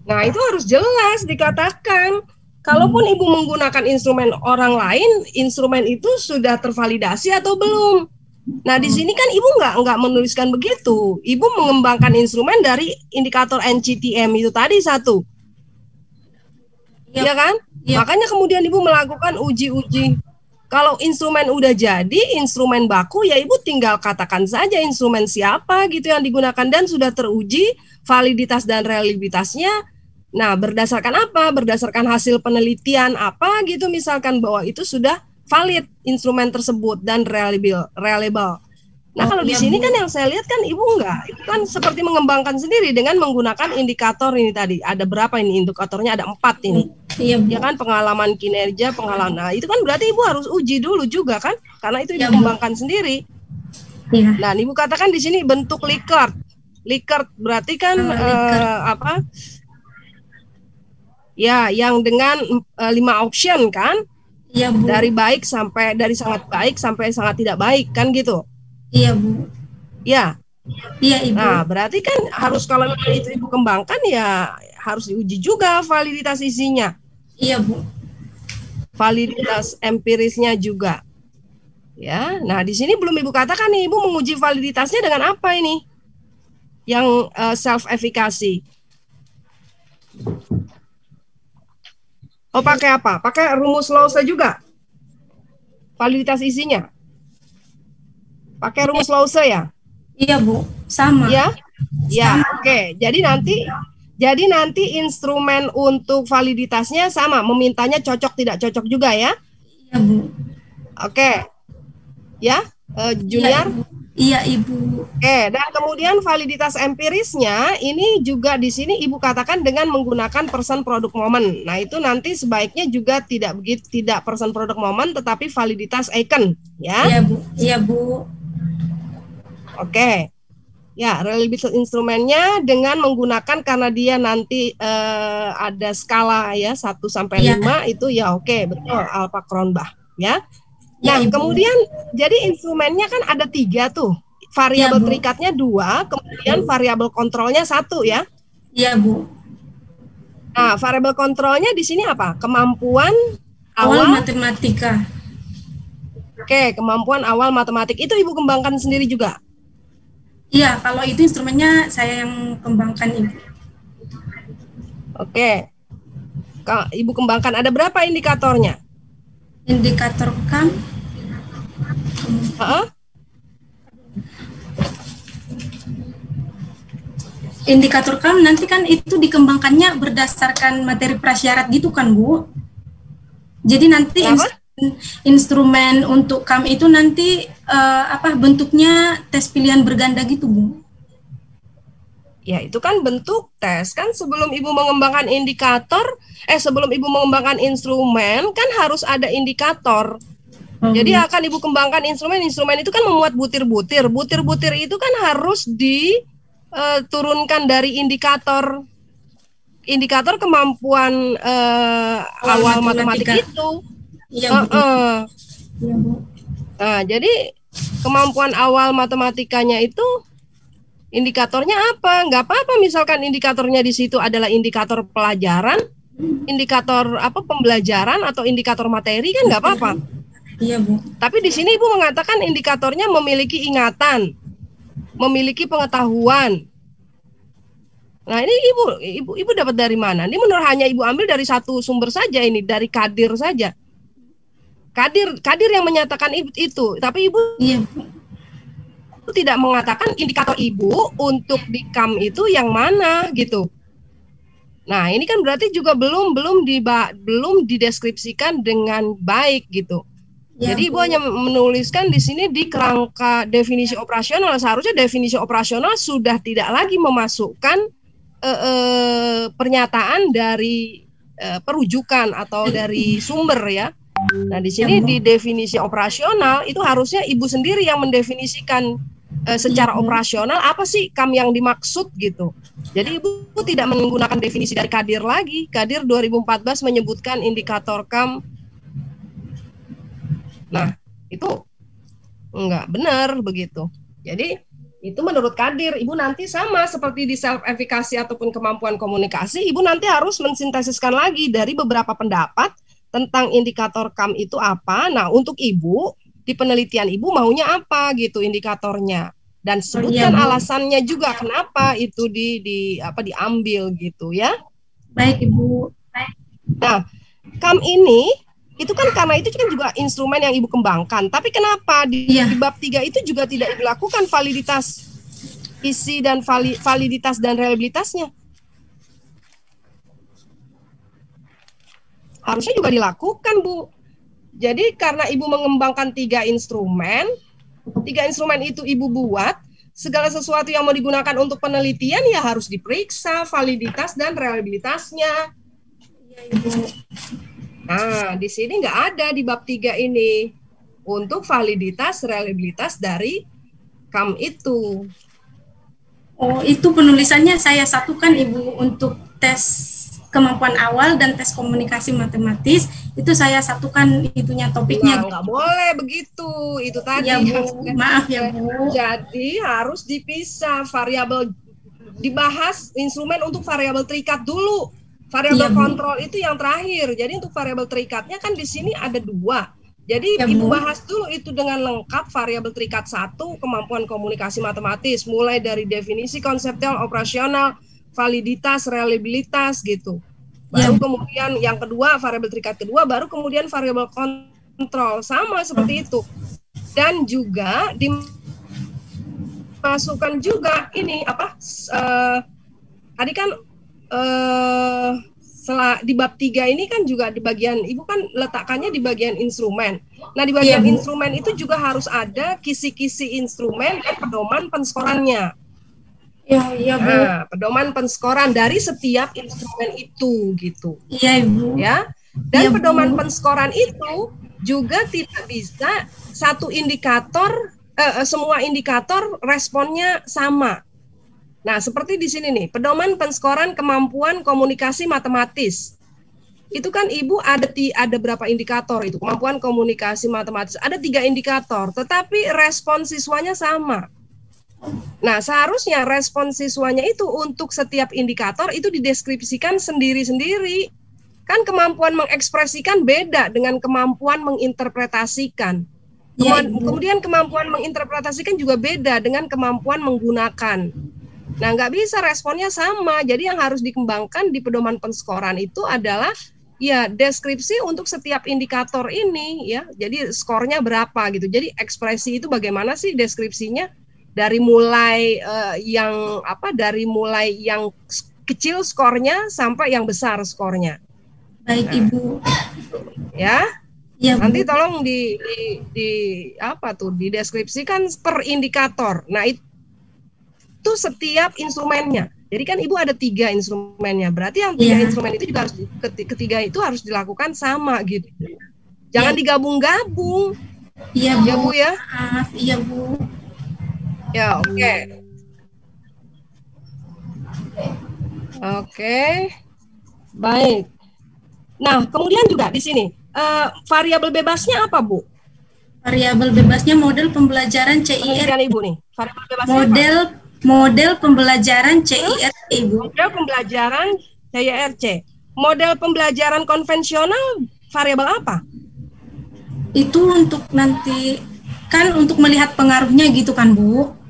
Nah, itu harus jelas dikatakan. Kalaupun Ibu menggunakan instrumen orang lain, instrumen itu sudah tervalidasi atau belum? Nah, di sini kan Ibu nggak menuliskan begitu. Ibu mengembangkan instrumen dari indikator NCTM itu tadi satu. Iya kan? Makanya kemudian Ibu melakukan uji-uji. Kalau instrumen udah jadi, instrumen baku, ya Ibu tinggal katakan saja instrumen siapa gitu yang digunakan dan sudah teruji validitas dan reliabilitasnya. Nah, berdasarkan apa? Berdasarkan hasil penelitian apa gitu misalkan bahwa itu sudah valid instrumen tersebut dan reliable. Nah, kalau di sini kan yang saya lihat kan Ibu enggak, itu kan seperti mengembangkan sendiri dengan menggunakan indikator ini tadi. Ada berapa ini indikatornya? Ada 4 ini. Iya, Bu. Ya kan, pengalaman kinerja, pengalaman. Nah, itu kan berarti Ibu harus uji dulu juga kan? Karena itu Ibu Ya, kembangkan sendiri. Iya. Nah, Ibu katakan di sini bentuk Likert. Likert berarti kan apa? Ya, yang dengan 5 option kan? Iya, Bu. Dari sangat baik sampai sangat tidak baik kan gitu. Iya, Bu. Ya. Iya, Ibu. Nah, berarti kan harus kalau itu Ibu kembangkan ya harus diuji juga validitas isinya. Iya, Bu. Validitas empirisnya juga. Ya. Nah, di sini belum Ibu katakan nih, Ibu menguji validitasnya dengan apa ini? Yang self efficacy. Oh, pakai apa? Pakai rumus Lowes juga? Validitas isinya? Pakai rumus Lowes ya? Iya, Bu. Sama. Ya? Ya, oke. Jadi nanti instrumen untuk validitasnya sama, memintanya cocok tidak cocok juga ya? Iya, Bu. Oke. Ya, Junior? Iya, Ibu. Oke, dan kemudian validitas empirisnya ini juga di sini Ibu katakan dengan menggunakan person product moment. Nah, itu nanti sebaiknya juga tidak person product moment tetapi validitas icon, ya? Iya, Bu. Iya, Bu. Oke. Ya, reliability instrumennya dengan menggunakan karena dia nanti ada skala ya 1 sampai 5 itu ya oke, betul Alpha Cronbach ya. Nah, ya, kemudian jadi instrumennya kan ada 3 tuh. Variabel terikatnya 2, kemudian variabel kontrolnya 1 ya. Iya, Bu. Nah, variabel kontrolnya di sini apa? Kemampuan awal matematika. Oke, kemampuan awal matematik itu Ibu kembangkan sendiri juga. Iya, kalau itu instrumennya saya yang kembangkan, Ibu. Oke. Ibu kembangkan ada berapa indikatornya? Indikator KAM. Indikator KAM nanti kan itu dikembangkannya berdasarkan materi prasyarat gitu kan, Bu? Jadi nanti instrumen untuk KAM itu nanti bentuknya tes pilihan berganda gitu, Bu? Ya, itu kan bentuk tes. Kan sebelum Ibu mengembangkan sebelum Ibu mengembangkan instrumen kan harus ada indikator. Jadi akan Ibu kembangkan instrumen itu kan memuat butir-butir. Butir-butir itu kan harus diturunkan dari indikator kemampuan awal matematika itu. Iya, Bu. Iya, Bu. Nah, jadi kemampuan awal matematikanya itu indikatornya apa? Nggak apa-apa misalkan indikatornya di situ adalah indikator pelajaran, indikator pembelajaran atau indikator materi kan nggak apa-apa. Iya, Bu. Tapi di sini Ibu mengatakan indikatornya memiliki ingatan, memiliki pengetahuan. Nah, ini Ibu dapat dari mana? Ini hanya Ibu ambil dari satu sumber saja ini, dari Kadir saja. Kadir yang menyatakan itu, tapi Ibu tidak mengatakan indikator Ibu untuk di KAM itu yang mana gitu. Nah, ini kan berarti juga belum dideskripsikan dengan baik gitu. Ya, jadi Ibu hanya menuliskan di sini di kerangka definisi operasional. Seharusnya definisi operasional sudah tidak lagi memasukkan pernyataan dari perujukan atau dari sumber ya. Nah, di sini di definisi operasional itu harusnya Ibu sendiri yang mendefinisikan secara operasional apa sih KAM yang dimaksud gitu. Jadi Ibu tidak menggunakan definisi dari Kadir lagi. Kadir 2014 menyebutkan indikator KAM. Nah, itu enggak benar begitu. Jadi itu menurut Kadir, Ibu nanti sama seperti di self efficacy ataupun kemampuan komunikasi, Ibu nanti harus mensintesiskan lagi dari beberapa pendapat tentang indikator KAM itu apa. Nah, untuk Ibu di penelitian Ibu maunya apa gitu indikatornya, dan sebutkan alasannya juga kenapa itu diambil gitu ya. Baik, Ibu. Nah, KAM ini itu kan karena itu kan juga instrumen yang Ibu kembangkan. Tapi kenapa di bab 3 itu juga tidak dilakukan validitas isi dan validitas dan reliabilitasnya? Harusnya juga dilakukan, Bu. Jadi karena Ibu mengembangkan 3 instrumen, 3 instrumen itu Ibu buat, segala sesuatu yang mau digunakan untuk penelitian ya harus diperiksa validitas dan reliabilitasnya. Iya, Ibu. Nah, di sini nggak ada di bab 3 ini untuk validitas, reliabilitas dari KAM itu. Oh, itu penulisannya saya satukan Ibu, untuk tes kemampuan awal dan tes komunikasi matematis itu saya satukan itunya topiknya. Nah, nggak boleh begitu, itu tadi. Ya, Bu. Maaf ya, Bu. Jadi harus dipisah variabel, dibahas instrumen untuk variabel terikat dulu. Variabel kontrol itu yang terakhir. Jadi untuk variabel terikatnya kan di sini ada 2. Jadi ya, Ibu bahas dulu itu dengan lengkap variabel terikat 1, kemampuan komunikasi matematis, mulai dari definisi konseptual, operasional, validitas, reliabilitas gitu. Baru kemudian yang kedua, variabel terikat kedua, baru kemudian variabel kontrol, sama seperti itu. Dan juga dimasukkan juga ini apa? Tadi kan di bab 3 ini kan juga di bagian, Ibu kan letakkannya di bagian instrumen. Nah, di bagian instrumen itu juga harus ada kisi-kisi instrumen dan pedoman penskorannya. Iya, Bu. Nah, pedoman penskoran dari setiap instrumen itu gitu. Iya, Ibu. Ya. Dan pedoman penskoran itu juga tidak bisa satu indikator, semua indikator responnya sama. Nah, seperti di sini nih, pedoman penskoran kemampuan komunikasi matematis. Itu kan Ibu ada berapa indikator itu? Kemampuan komunikasi matematis. Ada 3 indikator, tetapi respon siswanya sama. Nah, seharusnya respon siswanya itu untuk setiap indikator itu dideskripsikan sendiri-sendiri. Kan kemampuan mengekspresikan beda dengan kemampuan menginterpretasikan. Kemudian kemampuan menginterpretasikan juga beda dengan kemampuan menggunakan. Nah, nggak bisa responnya sama. Jadi yang harus dikembangkan di pedoman penskoran itu adalah ya deskripsi untuk setiap indikator ini ya. Jadi skornya berapa gitu. Jadi ekspresi itu bagaimana sih deskripsinya? Dari mulai dari mulai yang kecil skornya sampai yang besar skornya. Baik, Ibu. Ya. Ya, nanti tolong dideskripsikan per indikator. Nah, itu setiap instrumennya. Jadi kan Ibu ada 3 instrumennya. Berarti yang 3 instrumen itu juga harus ketiga itu harus dilakukan sama gitu. Jangan digabung-gabung. Iya, ya, Bu ya. Maaf, iya, Bu. Ya, oke. Oke. Baik. Nah, kemudian juga di sini variabel bebasnya apa, Bu? Variabel bebasnya model pembelajaran CIR. Ibu nih. Variabel bebasnya model pembelajaran CIR, Ibu. Model pembelajaran CIRC. Model pembelajaran konvensional variabel apa? Itu untuk nanti kan untuk melihat pengaruhnya gitu kan, Bu?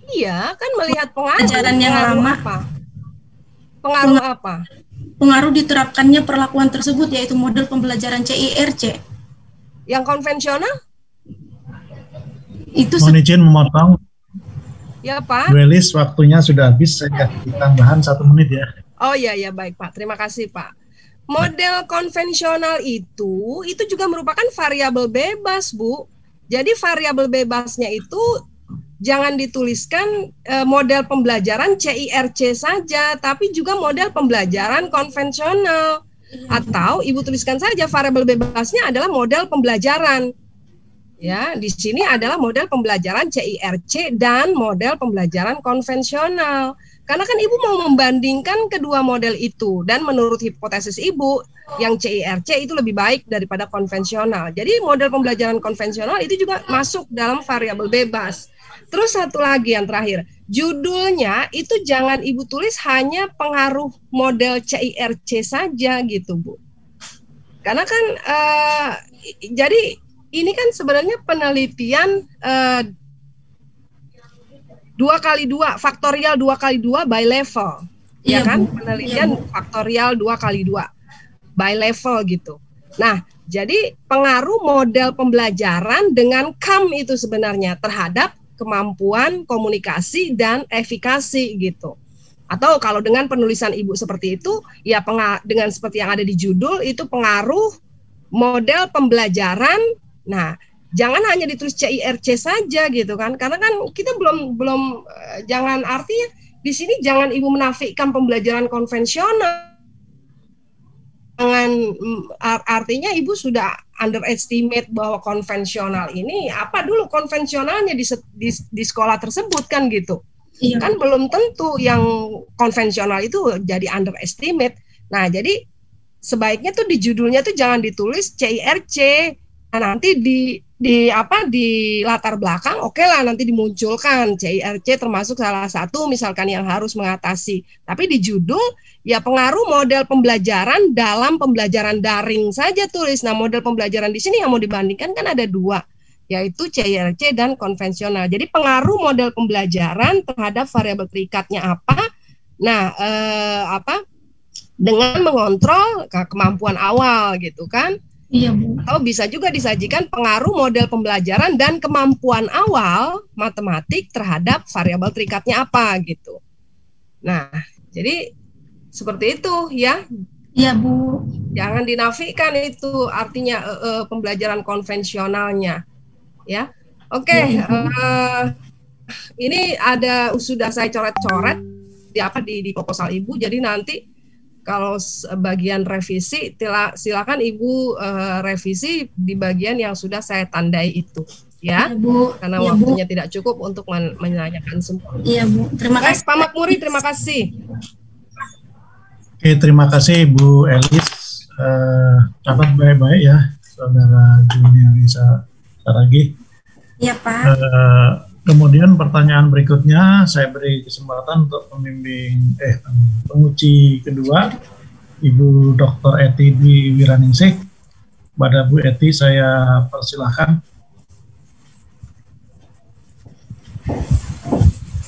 Iya, kan melihat pengaruh. Pelajaran yang lama. Apa? Pengaruh apa? Pengaruh diterapkannya perlakuan tersebut, yaitu model pembelajaran CIRC. Yang konvensional? Itu mohon izin memotong. Ya, Pak. Duelis, waktunya sudah habis, saya tambahan 1 menit ya. Oh iya, baik Pak. Terima kasih Pak. Model konvensional itu juga merupakan variabel bebas, Bu. Jadi variabel bebasnya itu jangan dituliskan model pembelajaran CIRC saja, tapi juga model pembelajaran konvensional. Atau Ibu tuliskan saja variabel bebasnya adalah model pembelajaran. Ya, di sini adalah model pembelajaran CIRC dan model pembelajaran konvensional. Karena kan Ibu mau membandingkan kedua model itu, dan menurut hipotesis Ibu, yang CIRC itu lebih baik daripada konvensional. Jadi model pembelajaran konvensional itu juga masuk dalam variabel bebas. Terus satu lagi yang terakhir, judulnya itu jangan Ibu tulis hanya pengaruh model CIRC saja gitu, Bu. Karena kan jadi ini kan sebenarnya penelitian 2x2, faktorial 2x2 by level. Ya kan? Penelitian faktorial 2x2 by level gitu. Nah, jadi pengaruh model pembelajaran dengan KAM itu sebenarnya terhadap kemampuan komunikasi dan efikasi gitu. Atau kalau dengan penulisan Ibu seperti itu, ya dengan seperti yang ada di judul itu pengaruh model pembelajaran. Nah, jangan hanya ditulis CIRC saja gitu kan, karena kan kita belum jangan, artinya di sini jangan ibu menafikan pembelajaran konvensional. Jangan, artinya ibu sudah underestimate bahwa konvensional ini apa dulu konvensionalnya di sekolah tersebut kan gitu. Iya. Kan belum tentu yang konvensional itu jadi underestimate. Nah, jadi sebaiknya tuh di judulnya tuh jangan ditulis CIRC. Nah, nanti di latar belakang oke lah, nanti dimunculkan CIRC termasuk salah satu misalkan yang harus mengatasi. Tapi di judul ya pengaruh model pembelajaran dalam pembelajaran daring saja tulis. Nah, model pembelajaran di sini yang mau dibandingkan kan ada dua, yaitu CIRC dan konvensional. Jadi pengaruh model pembelajaran terhadap variabel terikatnya apa? Nah, dengan mengontrol kemampuan awal gitu kan. Iya, Bu. Atau bisa juga disajikan pengaruh model pembelajaran dan kemampuan awal matematik terhadap variabel terikatnya apa gitu. Nah, jadi seperti itu ya. Iya, Bu. Jangan dinafikan itu artinya pembelajaran konvensionalnya. Ya. Oke, ini sudah saya coret-coret di proposal Ibu. Jadi nanti kalau bagian revisi, silakan Ibu revisi di bagian yang sudah saya tandai itu, ya, Bu. Karena waktunya tidak cukup untuk menanyakan semua. Iya, Bu. Terima kasih. Pak Makmuri, terima kasih. Oke, terima kasih Ibu Elis. Catat baik-baik ya, Saudara Junialisa Saragi. Iya, Pak. Kemudian pertanyaan berikutnya saya beri kesempatan untuk penguji kedua, Ibu Dr. Eti Dwi Wiraningsih. Pada Bu Eti saya persilahkan.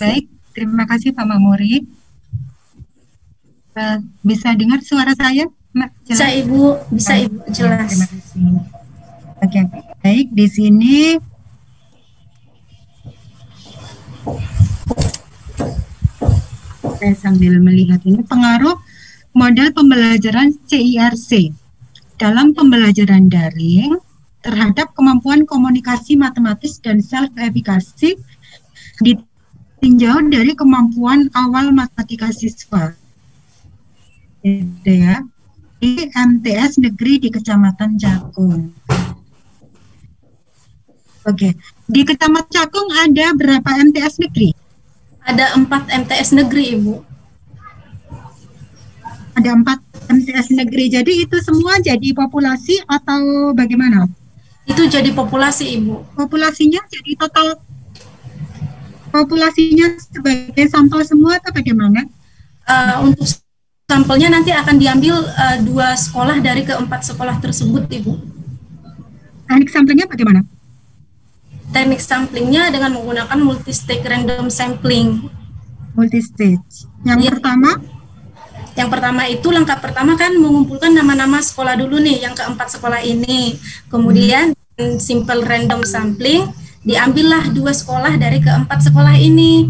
Baik, terima kasih Pak Makmuri. Bisa dengar suara saya? Bisa Ibu, bisa Ibu, jelas. Terima kasih. Oke, baik, di sini saya sambil melihat ini pengaruh model pembelajaran CIRC dalam pembelajaran daring terhadap kemampuan komunikasi matematis dan self-efikasi ditinjau dari kemampuan awal matematika siswa. Gitu ya. Di MTS Negeri di Kecamatan Cakung. Oke, di Kecamatan Cakung ada berapa MTS negeri? Ada 4 MTS negeri, Ibu. Ada 4 MTS negeri, jadi itu semua jadi populasi atau bagaimana? Itu jadi populasi, Ibu. Populasinya jadi total, populasinya sebagai sampel semua atau bagaimana? Untuk sampelnya nanti akan diambil 2 sekolah dari ke-4 sekolah tersebut, Ibu. Teknik sampelnya bagaimana? Teknik samplingnya dengan menggunakan multi-stage random sampling. Multi-stage. Yang pertama? Yang pertama itu langkah pertama kan mengumpulkan nama-nama sekolah dulu nih, yang ke-4 sekolah ini. Kemudian simple random sampling, diambillah 2 sekolah dari ke-4 sekolah ini.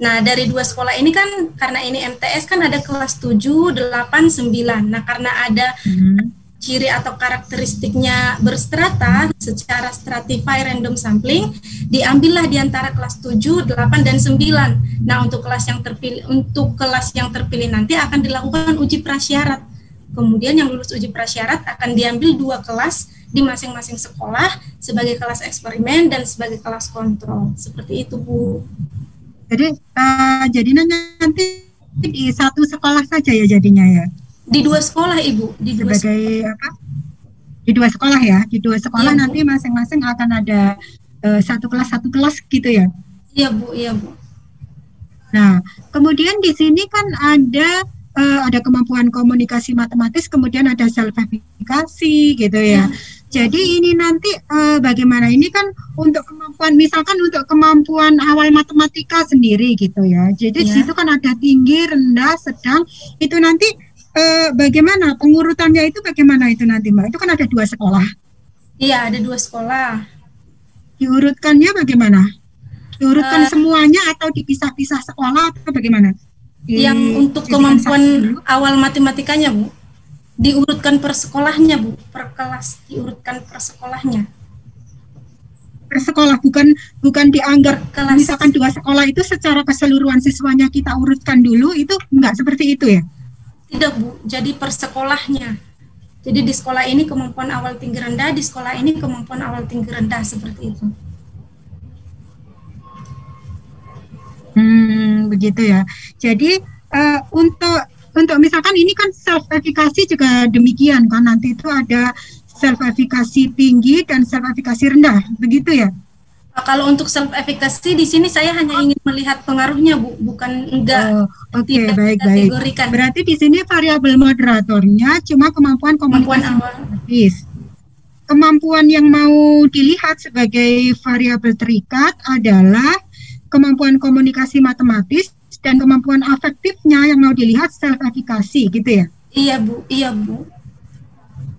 Nah, dari 2 sekolah ini kan, karena ini MTS kan ada kelas 7, 8, 9. Nah, karena ada ciri atau karakteristiknya berstrata secara stratify random sampling, diambillah di antara kelas 7, 8 dan 9. Nah, untuk kelas yang terpilih nanti akan dilakukan uji prasyarat. Kemudian yang lulus uji prasyarat akan diambil 2 kelas di masing-masing sekolah sebagai kelas eksperimen dan sebagai kelas kontrol. Seperti itu, Bu. Jadi nanti di 1 sekolah saja ya jadinya ya? Di 2 sekolah, Ibu. Di 2 sebagai apa? Di 2 sekolah ya? Di 2 sekolah ya, nanti masing-masing akan ada 1 kelas gitu ya? Iya, Bu. Iya, Bu. Nah, kemudian di sini kan ada kemampuan komunikasi matematis, kemudian ada self-efikasi gitu ya. Jadi ini nanti bagaimana? Ini kan untuk kemampuan, misalkan untuk kemampuan awal matematika sendiri gitu ya. Jadi di situ kan ada tinggi, rendah, sedang. Itu nanti bagaimana pengurutannya itu, bagaimana itu nanti Mbak? Itu kan ada 2 sekolah. Iya, ada 2 sekolah. Diurutkannya bagaimana? Diurutkan semuanya atau dipisah-pisah sekolah atau bagaimana? Yang untuk kemampuan awal matematikanya, Bu, diurutkan per sekolahnya, Bu, per kelas diurutkan per sekolahnya. per sekolah, bukan dianggap misalkan 2 sekolah itu secara keseluruhan siswanya kita urutkan dulu, itu enggak seperti itu ya? Tidak Bu, jadi per sekolahnya. Jadi di sekolah ini kemampuan awal tinggi rendah, di sekolah ini kemampuan awal tinggi rendah, seperti itu. Begitu ya. Jadi untuk misalkan ini kan self efikasi juga demikian kan, nanti itu ada self efikasi tinggi dan self efikasi rendah, begitu ya? Kalau untuk self efikasi di sini saya hanya ingin melihat pengaruhnya Bu, bukan enggak. Oke, baik. Berarti di sini variabel moderatornya cuma kemampuan komunikasi matematis. Kemampuan yang mau dilihat sebagai variabel terikat adalah kemampuan komunikasi matematis dan kemampuan afektifnya yang mau dilihat self efikasi, gitu ya? Iya Bu.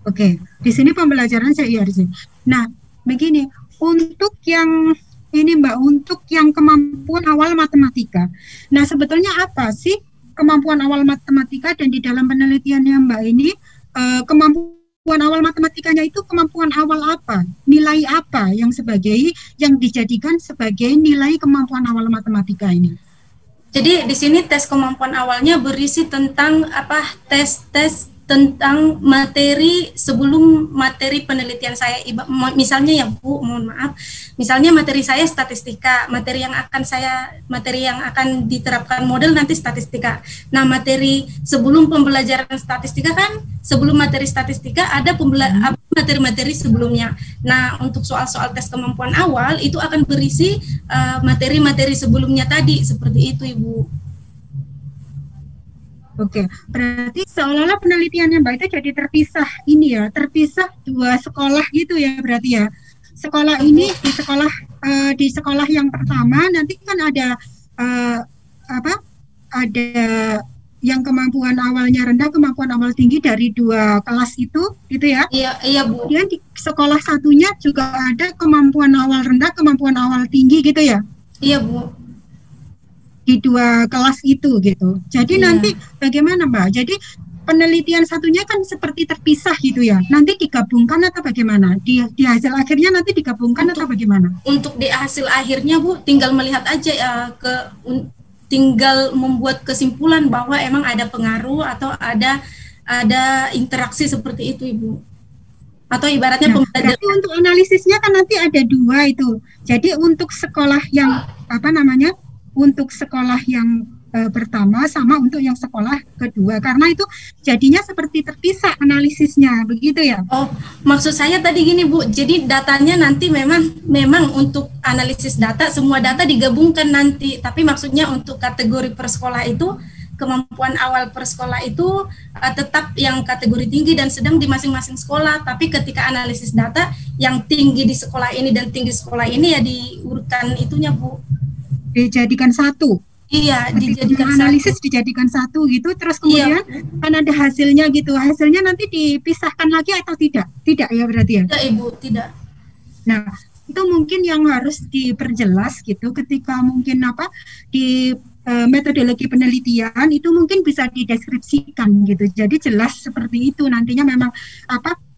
Oke, di sini pembelajaran saya di sini. Nah, begini. Untuk yang ini Mbak, untuk yang kemampuan awal matematika. Nah, sebetulnya apa sih kemampuan awal matematika, dan di dalam penelitiannya Mbak ini kemampuan awal matematikanya itu kemampuan awal apa? Nilai apa yang dijadikan sebagai nilai kemampuan awal matematika ini? Jadi di sini tes kemampuan awalnya berisi tentang tes tentang materi sebelum materi penelitian saya. Misalnya ya Bu, mohon maaf, misalnya materi saya statistika, materi yang akan diterapkan model nanti statistika. Nah, materi sebelum pembelajaran statistika kan, sebelum materi statistika ada materi-materi sebelumnya. Nah, untuk soal-soal tes kemampuan awal itu akan berisi materi-materi sebelumnya tadi, seperti itu Ibu. Oke, berarti seolah-olah penelitiannya Mbak itu jadi terpisah 2 sekolah gitu ya, berarti ya. Sekolah ini di sekolah yang pertama nanti kan ada ada yang kemampuan awalnya rendah, kemampuan awal tinggi dari 2 kelas itu, gitu ya? Iya Bu. Kemudian di sekolah satunya juga ada kemampuan awal rendah, kemampuan awal tinggi, gitu ya? Iya Bu. Di 2 kelas itu gitu. Jadi nanti bagaimana Mbak? Jadi penelitian satunya kan seperti terpisah gitu ya. Nanti digabungkan atau bagaimana? Di hasil akhirnya nanti digabungkan atau bagaimana? Untuk di hasil akhirnya Bu, tinggal melihat aja ya, tinggal membuat kesimpulan bahwa emang ada pengaruh atau ada interaksi seperti itu Ibu. Atau ibaratnya pembelajaran. Berarti untuk analisisnya kan nanti ada 2 itu. Jadi untuk sekolah yang untuk sekolah yang pertama sama untuk yang sekolah kedua, karena itu jadinya seperti terpisah analisisnya, begitu ya? Oh, maksud saya tadi gini Bu, jadi datanya nanti memang untuk analisis data, semua data digabungkan nanti, tapi maksudnya untuk kategori per sekolah itu, kemampuan awal per sekolah itu tetap yang kategori tinggi dan sedang di masing-masing sekolah, tapi ketika analisis data, yang tinggi di sekolah ini dan tinggi sekolah ini ya diurutkan itunya Bu. Dijadikan satu. Iya, dijadikan analisis satu. Dijadikan satu gitu, terus kemudian kan ada hasilnya gitu. Hasilnya nanti dipisahkan lagi atau tidak? Tidak ya berarti ya? Tidak Ibu, tidak. Nah, itu mungkin yang harus diperjelas gitu ketika mungkin di metodologi penelitian itu mungkin bisa dideskripsikan gitu. Jadi jelas seperti itu nantinya memang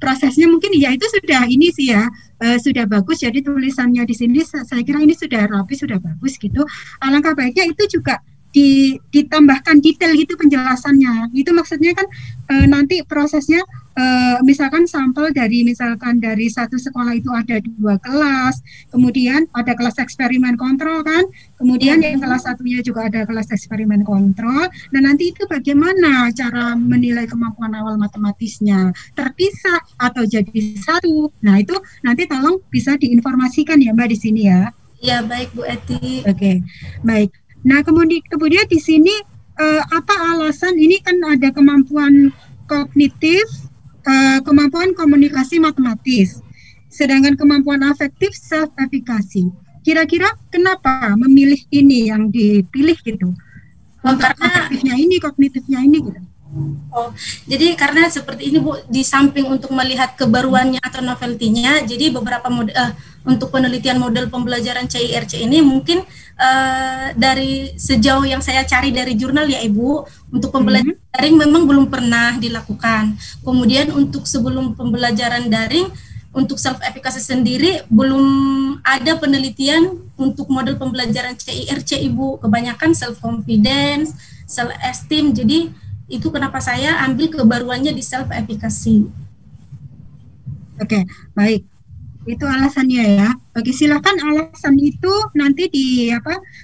prosesnya mungkin ya itu sudah ini sih ya sudah bagus. Jadi tulisannya di sini saya kira ini sudah rapi, sudah bagus gitu. Alangkah baiknya itu juga ditambahkan detail gitu penjelasannya. Itu maksudnya kan nanti prosesnya misalkan sampel dari satu sekolah itu ada 2 kelas, kemudian ada kelas eksperimen kontrol kan, kemudian yang kelas satunya juga ada kelas eksperimen kontrol. Nah nanti itu bagaimana cara menilai kemampuan awal matematisnya, terpisah atau jadi satu. Nah itu nanti tolong bisa diinformasikan ya Mbak di sini ya. Ya baik Bu Eti. Oke, baik. Nah, kemudian di sini apa alasan ini kan ada kemampuan kognitif, kemampuan komunikasi matematis, sedangkan kemampuan afektif self efikasi. Kira-kira kenapa memilih ini yang dipilih gitu? Karena afektifnya ini, kognitifnya ini gitu. Oh, jadi karena seperti ini Bu, di samping untuk melihat kebaruannya atau novelty-nya, jadi beberapa untuk penelitian model pembelajaran CIRC ini mungkin dari sejauh yang saya cari dari jurnal ya Ibu, untuk pembelajaran daring memang belum pernah dilakukan. Kemudian untuk sebelum pembelajaran daring untuk self efficacy sendiri belum ada penelitian untuk model pembelajaran CIRC Ibu, kebanyakan self confidence, self esteem. Jadi itu kenapa saya ambil kebaruannya di self efficacy. Oke, baik. Itu alasannya ya. Oke, silakan alasan itu nanti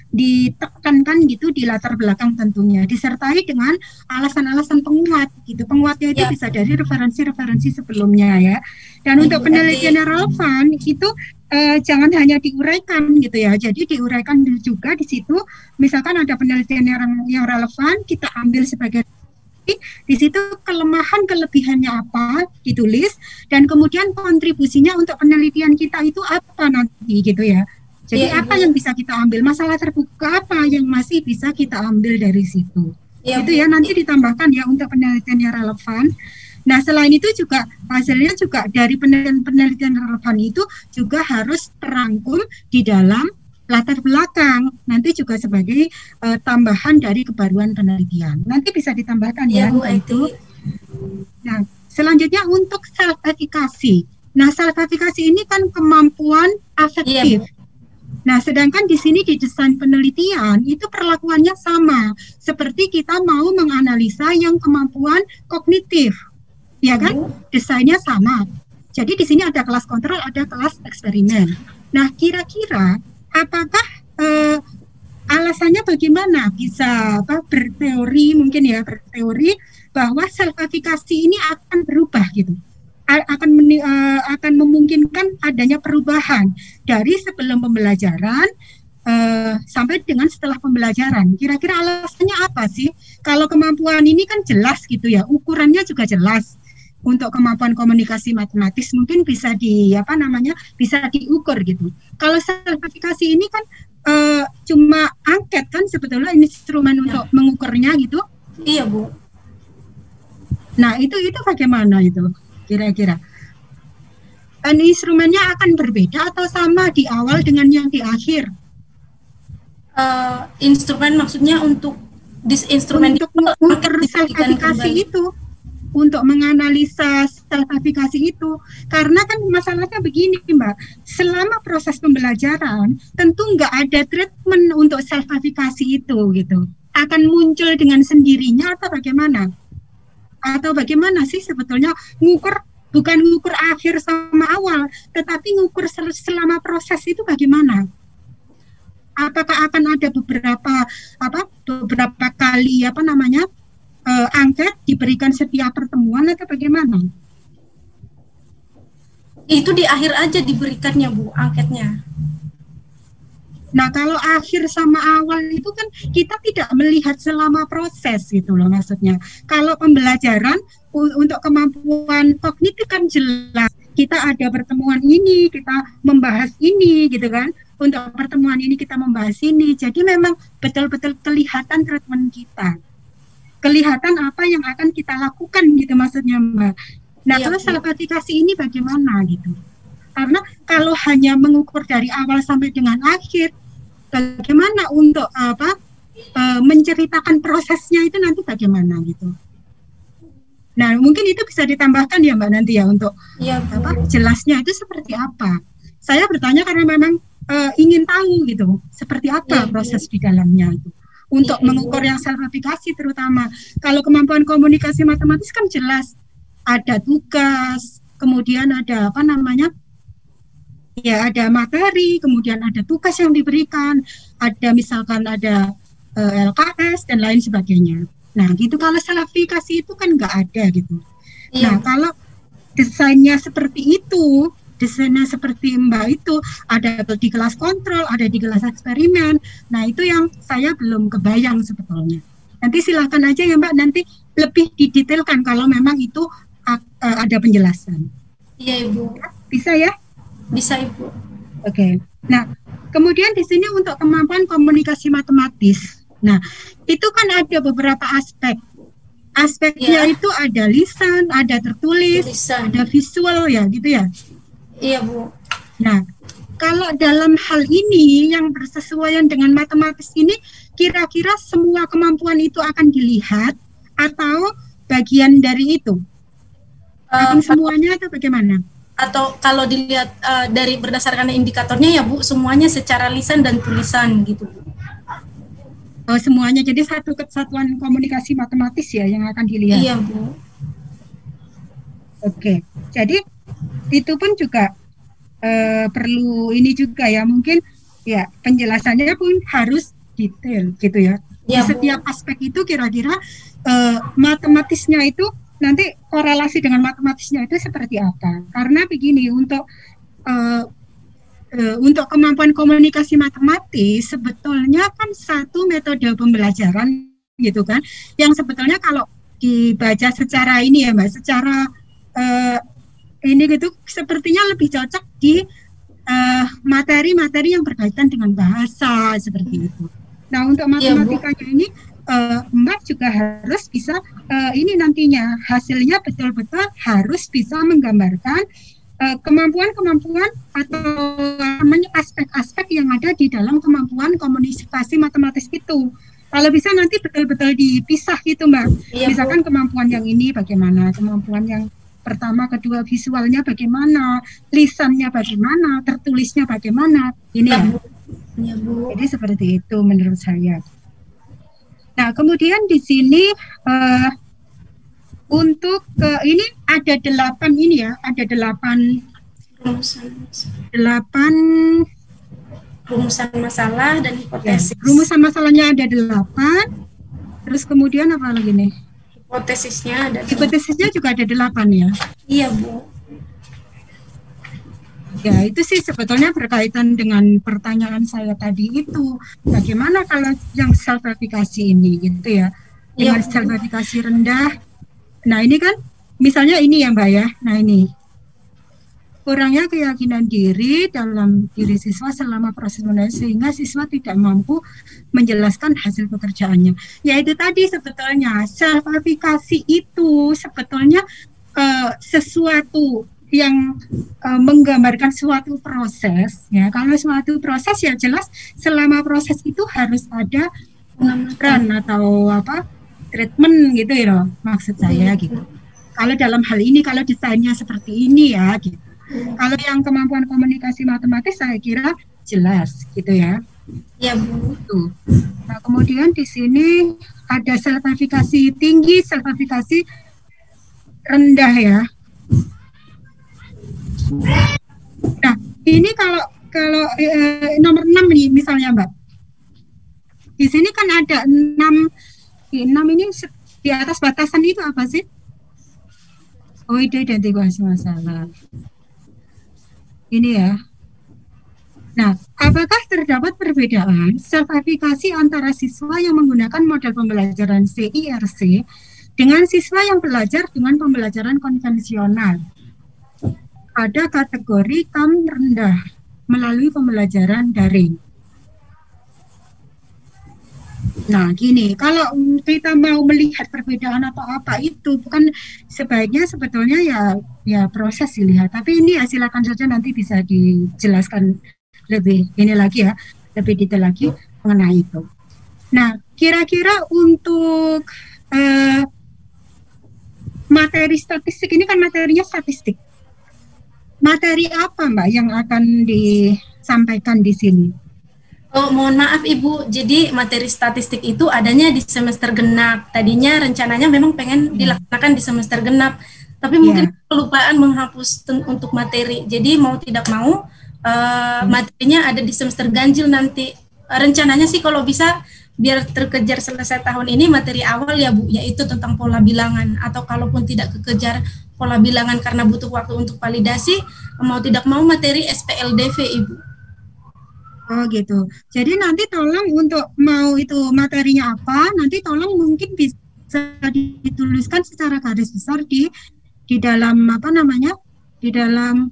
ditekankan gitu di latar belakang tentunya, disertai dengan alasan-alasan penguat gitu. Penguatnya itu bisa dari referensi-referensi sebelumnya ya. Dan untuk penelitian yang relevan itu jangan hanya diuraikan gitu ya. Jadi diuraikan juga di situ. Misalkan ada penelitian yang relevan, kita ambil sebagai di situ kelemahan kelebihannya apa ditulis, dan kemudian kontribusinya untuk penelitian kita itu apa nanti gitu ya. Jadi apa yang bisa kita ambil, masalah terbuka apa yang masih bisa kita ambil dari situ. Itu ya nanti ditambahkan ya untuk penelitian yang relevan. Nah selain itu juga hasilnya juga dari penelitian relevan itu juga harus terangkum di dalam latar belakang, nanti juga sebagai tambahan dari kebaruan penelitian. Nanti bisa ditambahkan ya itu. Nah, selanjutnya untuk self efficacy. Nah, self efficacy ini kan kemampuan afektif. Nah, sedangkan di sini di desain penelitian itu perlakuannya sama seperti kita mau menganalisa yang kemampuan kognitif. Ya kan? Desainnya sama. Jadi di sini ada kelas kontrol, ada kelas eksperimen. Nah, kira-kira apakah alasannya bagaimana? Bisa berteori mungkin ya, berteori bahwa self efficacy ini akan berubah gitu, akan memungkinkan adanya perubahan dari sebelum pembelajaran sampai dengan setelah pembelajaran. Kira-kira alasannya apa sih? Kalau kemampuan ini kan jelas gitu ya, ukurannya juga jelas. Untuk kemampuan komunikasi matematis mungkin bisa bisa diukur gitu. Kalau self efficacy ini kan cuma angket kan sebetulnya instrumen untuk mengukurnya gitu. Iya Bu. Nah itu bagaimana itu kira-kira? Dan instrumennya akan berbeda atau sama di awal dengan yang di akhir? Instrumen maksudnya untuk untuk mengukur self efficacy itu. Untuk menganalisa self efficacy itu, karena kan masalahnya begini Mbak, selama proses pembelajaran tentu nggak ada treatment untuk self efficacy itu gitu, akan muncul dengan sendirinya atau bagaimana? Atau bagaimana sih sebetulnya ngukur, bukan ngukur akhir sama awal, tetapi ngukur selama proses itu bagaimana? Apakah akan ada beberapa kali angket diberikan setiap pertemuan atau bagaimana? Itu di akhir aja diberikannya Bu, angketnya. Nah kalau akhir sama awal itu kan kita tidak melihat selama proses gitu loh maksudnya. Kalau pembelajaran untuk kemampuan kognitif kan jelas, kita ada pertemuan ini, kita membahas ini gitu kan. Untuk pertemuan ini kita membahas ini, jadi memang betul-betul kelihatan treatment kita. Kelihatan apa yang akan kita lakukan gitu maksudnya Mbak. Nah kalau self efficacy ini bagaimana gitu? Karena kalau hanya mengukur dari awal sampai dengan akhir, bagaimana untuk menceritakan prosesnya itu nanti bagaimana gitu? Nah mungkin itu bisa ditambahkan ya Mbak nanti ya untuk jelasnya itu seperti apa? Saya bertanya karena memang ingin tahu gitu seperti apa proses di dalamnya itu. Untuk mengukur yang self efficacy terutama. Kalau kemampuan komunikasi matematis kan jelas ada tugas, kemudian ada ada materi, kemudian ada tugas yang diberikan, ada misalkan ada LKS dan lain sebagainya. Nah gitu, kalau self efficacy itu kan nggak ada gitu. Nah kalau desainnya seperti itu, desainnya seperti Mbak itu, ada di kelas kontrol, ada di kelas eksperimen. Nah itu yang saya belum kebayang sebetulnya. Nanti silahkan aja ya Mbak, nanti lebih didetailkan kalau memang itu ada penjelasan. Iya Ibu. Bisa ya? Bisa Ibu. Oke. Nah kemudian di sini untuk kemampuan komunikasi matematis. Nah itu kan ada beberapa aspek. Aspeknya itu ada lisan, ada tertulis, ada visual ya gitu ya. Iya Bu. Nah, kalau dalam hal ini yang bersesuaian dengan matematis ini, kira-kira semua kemampuan itu akan dilihat atau bagian dari itu? Akan semuanya atau bagaimana? atau kalau dilihat dari berdasarkan indikatornya ya Bu, semuanya secara lisan dan tulisan gitu Bu. Semuanya, jadi satu kesatuan komunikasi matematis ya yang akan dilihat. Iya Bu. Oke, jadi itu pun juga perlu ini juga ya, mungkin ya penjelasannya pun harus detail gitu ya. Di setiap aspek itu kira-kira matematisnya itu nanti korelasi dengan matematisnya itu seperti apa? Karena begini, untuk kemampuan komunikasi matematis sebetulnya kan satu metode pembelajaran gitu kan, yang sebetulnya kalau dibaca secara ini ya Mbak, secara ini gitu sepertinya lebih cocok di materi-materi yang berkaitan dengan bahasa seperti itu. Nah untuk matematikanya ini Mbak juga harus bisa ini nantinya hasilnya betul-betul harus bisa menggambarkan kemampuan-kemampuan atau namanya aspek-aspek yang ada di dalam kemampuan komunikasi matematis itu. Kalau bisa nanti betul-betul dipisah gitu Mbak. Misalkan kemampuan yang ini bagaimana, kemampuan yang pertama, kedua visualnya bagaimana, lisannya bagaimana, tertulisnya bagaimana. Ini ya. Ya, Bu. Jadi seperti itu menurut saya. Nah, kemudian di sini untuk ini ada 8 ini ya, ada 8 rumusan masalah dan hipotesis. Ya, rumusan masalahnya ada 8. Terus kemudian apa lagi nih? Hipotesisnya juga ada 8 ya? Iya Bu. Ya itu sih sebetulnya berkaitan dengan pertanyaan saya tadi itu. Bagaimana kalau yang self verifikasi ini gitu ya? Dengan self verifikasi rendah. Nah ini kan misalnya ini ya Mbak ya. Nah ini kurangnya keyakinan diri dalam diri siswa selama proses menulis sehingga siswa tidak mampu menjelaskan hasil pekerjaannya. Ya itu tadi sebetulnya self verifikasi itu sebetulnya sesuatu yang menggambarkan suatu proses ya. Kalau suatu proses ya jelas selama proses itu harus ada pengamatan atau apa treatment gitu ya maksud saya gitu. Kalau dalam hal ini kalau desainnya seperti ini ya gitu. Kalau yang kemampuan komunikasi matematis saya kira jelas gitu ya. Ya Bu. Tuh. Nah kemudian di sini ada self verifikasi tinggi, self verifikasi rendah ya. Nah ini kalau nomor 6 nih misalnya Mbak. Di sini kan ada 6 ini di atas batasan itu apa sih? Oh itu identifikasi masalah. Ini ya. Nah, apakah terdapat perbedaan self-verifikasi antara siswa yang menggunakan model pembelajaran CIRC dengan siswa yang belajar dengan pembelajaran konvensional pada kategori KAM rendah melalui pembelajaran daring? Nah, gini, kalau kita mau melihat perbedaan atau apa itu, bukan sebaiknya sebetulnya ya proses dilihat. Tapi ini ya silakan saja nanti bisa dijelaskan lebih ini lagi ya, lebih detail lagi mengenai itu. Nah, kira-kira untuk materi statistik ini kan materinya statistik. Materi apa Mbak yang akan disampaikan di sini? Oh, mohon maaf Ibu, jadi materi statistik itu adanya di semester genap. Tadinya rencananya memang pengen dilaksanakan di semester genap, tapi mungkin kelupaan menghapus untuk materi. Jadi mau tidak mau materinya ada di semester ganjil nanti. Rencananya sih kalau bisa biar terkejar selesai tahun ini materi awal ya Bu, yaitu tentang pola bilangan. Atau kalaupun tidak kekejar pola bilangan karena butuh waktu untuk validasi, mau tidak mau materi SPLDV Ibu. Oh gitu. Jadi nanti tolong untuk mau itu materinya apa, nanti tolong mungkin bisa dituliskan secara garis besar di dalam apa namanya, di dalam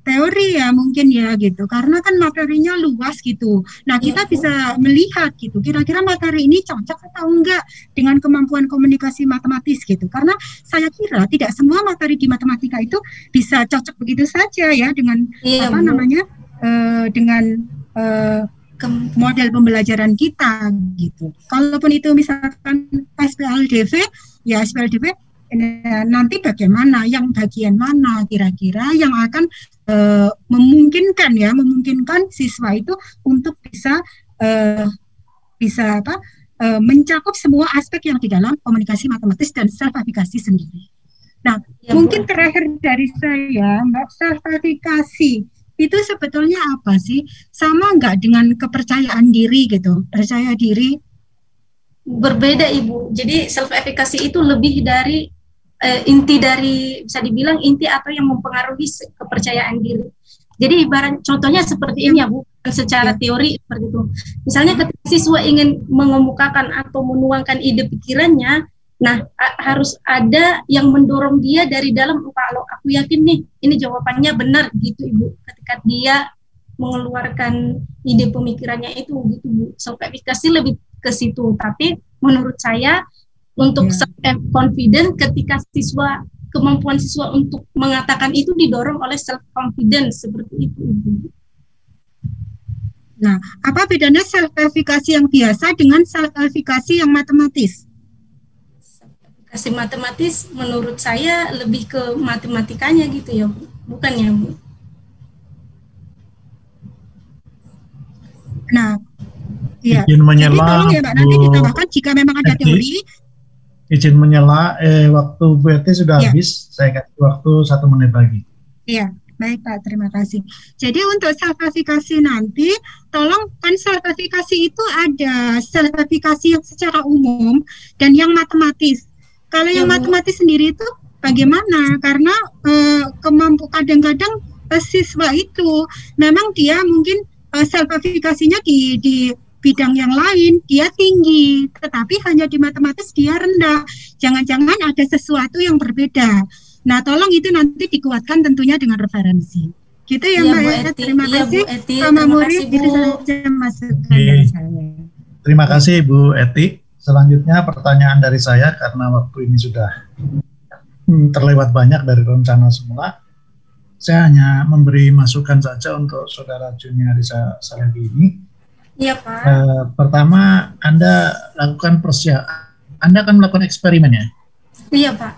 teori ya mungkin ya gitu. Karena kan materinya luas gitu. Nah kita bisa melihat gitu. Kira-kira materi ini cocok atau enggak dengan kemampuan komunikasi matematis gitu. Karena saya kira tidak semua materi di matematika itu bisa cocok begitu saja ya dengan apa namanya. Dengan model pembelajaran kita gitu. Kalaupun itu misalkan SPLDV, ya SPLDV nanti bagaimana, yang bagian mana kira-kira yang akan memungkinkan siswa itu untuk bisa mencakup semua aspek yang di dalam komunikasi matematis dan self-evaluasi sendiri. Nah, mungkin terakhir dari saya, Mbak, self-evaluasi itu sebetulnya apa sih? Sama nggak dengan kepercayaan diri gitu? Percaya diri? Berbeda, Ibu. Jadi self-evaluasi itu lebih dari inti dari, bisa dibilang inti atau yang mempengaruhi kepercayaan diri. Jadi ibarat contohnya seperti ini ya Bu, secara teori seperti itu. Misalnya ketika siswa ingin mengemukakan atau menuangkan ide pikirannya, nah harus ada yang mendorong dia dari dalam, kalau aku yakin nih ini jawabannya benar gitu Ibu. Ketika dia mengeluarkan ide pemikirannya itu gitu Bu. Self-evaluasi lebih ke situ. Tapi menurut saya untuk self-confident ketika kemampuan siswa untuk mengatakan itu didorong oleh self-confidence seperti itu. Nah, apa bedanya self-evaluasi yang biasa dengan self-evaluasi yang matematis? Self-evaluasi matematis menurut saya lebih ke matematikanya gitu ya Bu, bukannya Bu? Nah, ya. Izin menyela, jadi tolong ya Mbak, nanti ditambahkan jika memang ada teori. Izin menyela, waktu Bu Eti sudah habis, saya kasih waktu 1 menit lagi. Iya, baik Pak, terima kasih. Jadi untuk self-evaluasi nanti, tolong kan self-evaluasi itu ada self-evaluasi yang secara umum dan yang matematis. Kalau yang matematis sendiri itu bagaimana? Karena kadang-kadang siswa itu memang dia mungkin self-evaluasinya di bidang yang lain dia tinggi, tetapi hanya di matematis dia rendah. Jangan-jangan ada sesuatu yang berbeda. Nah, tolong itu nanti dikuatkan tentunya dengan referensi. Gitu ya, Mbak ya. Terima kasih. Pak Mamuri, itu saja masukan dari saya. Terima kasih Bu Eti. Selanjutnya pertanyaan dari saya karena waktu ini sudah terlewat banyak dari rencana semula. Saya hanya memberi masukan saja untuk Saudara Juniarisa Salagi ini. Iya Pak. Pertama, Anda lakukan Anda akan melakukan eksperimen ya? Iya Pak.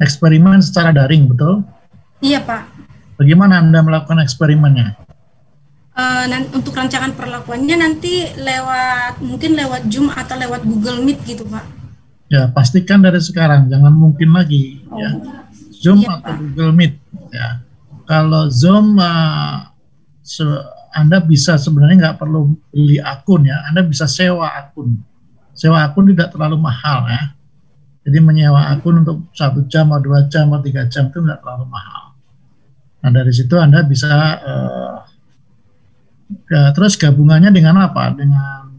Eksperimen secara daring, betul? Iya Pak. Bagaimana Anda melakukan eksperimennya? Untuk rancangan perlakuannya nanti mungkin lewat Zoom atau lewat Google Meet gitu Pak. Ya, pastikan dari sekarang, jangan mungkin lagi ya. Zoom atau Pak. Google Meet ya. Kalau Zoom Anda bisa sebenarnya nggak perlu beli akun ya, Anda bisa sewa akun. Sewa akun tidak terlalu mahal ya. Jadi menyewa akun untuk 1 jam, 2 jam, 3 jam itu nggak terlalu mahal. Nah dari situ Anda bisa terus gabungannya dengan apa? Dengan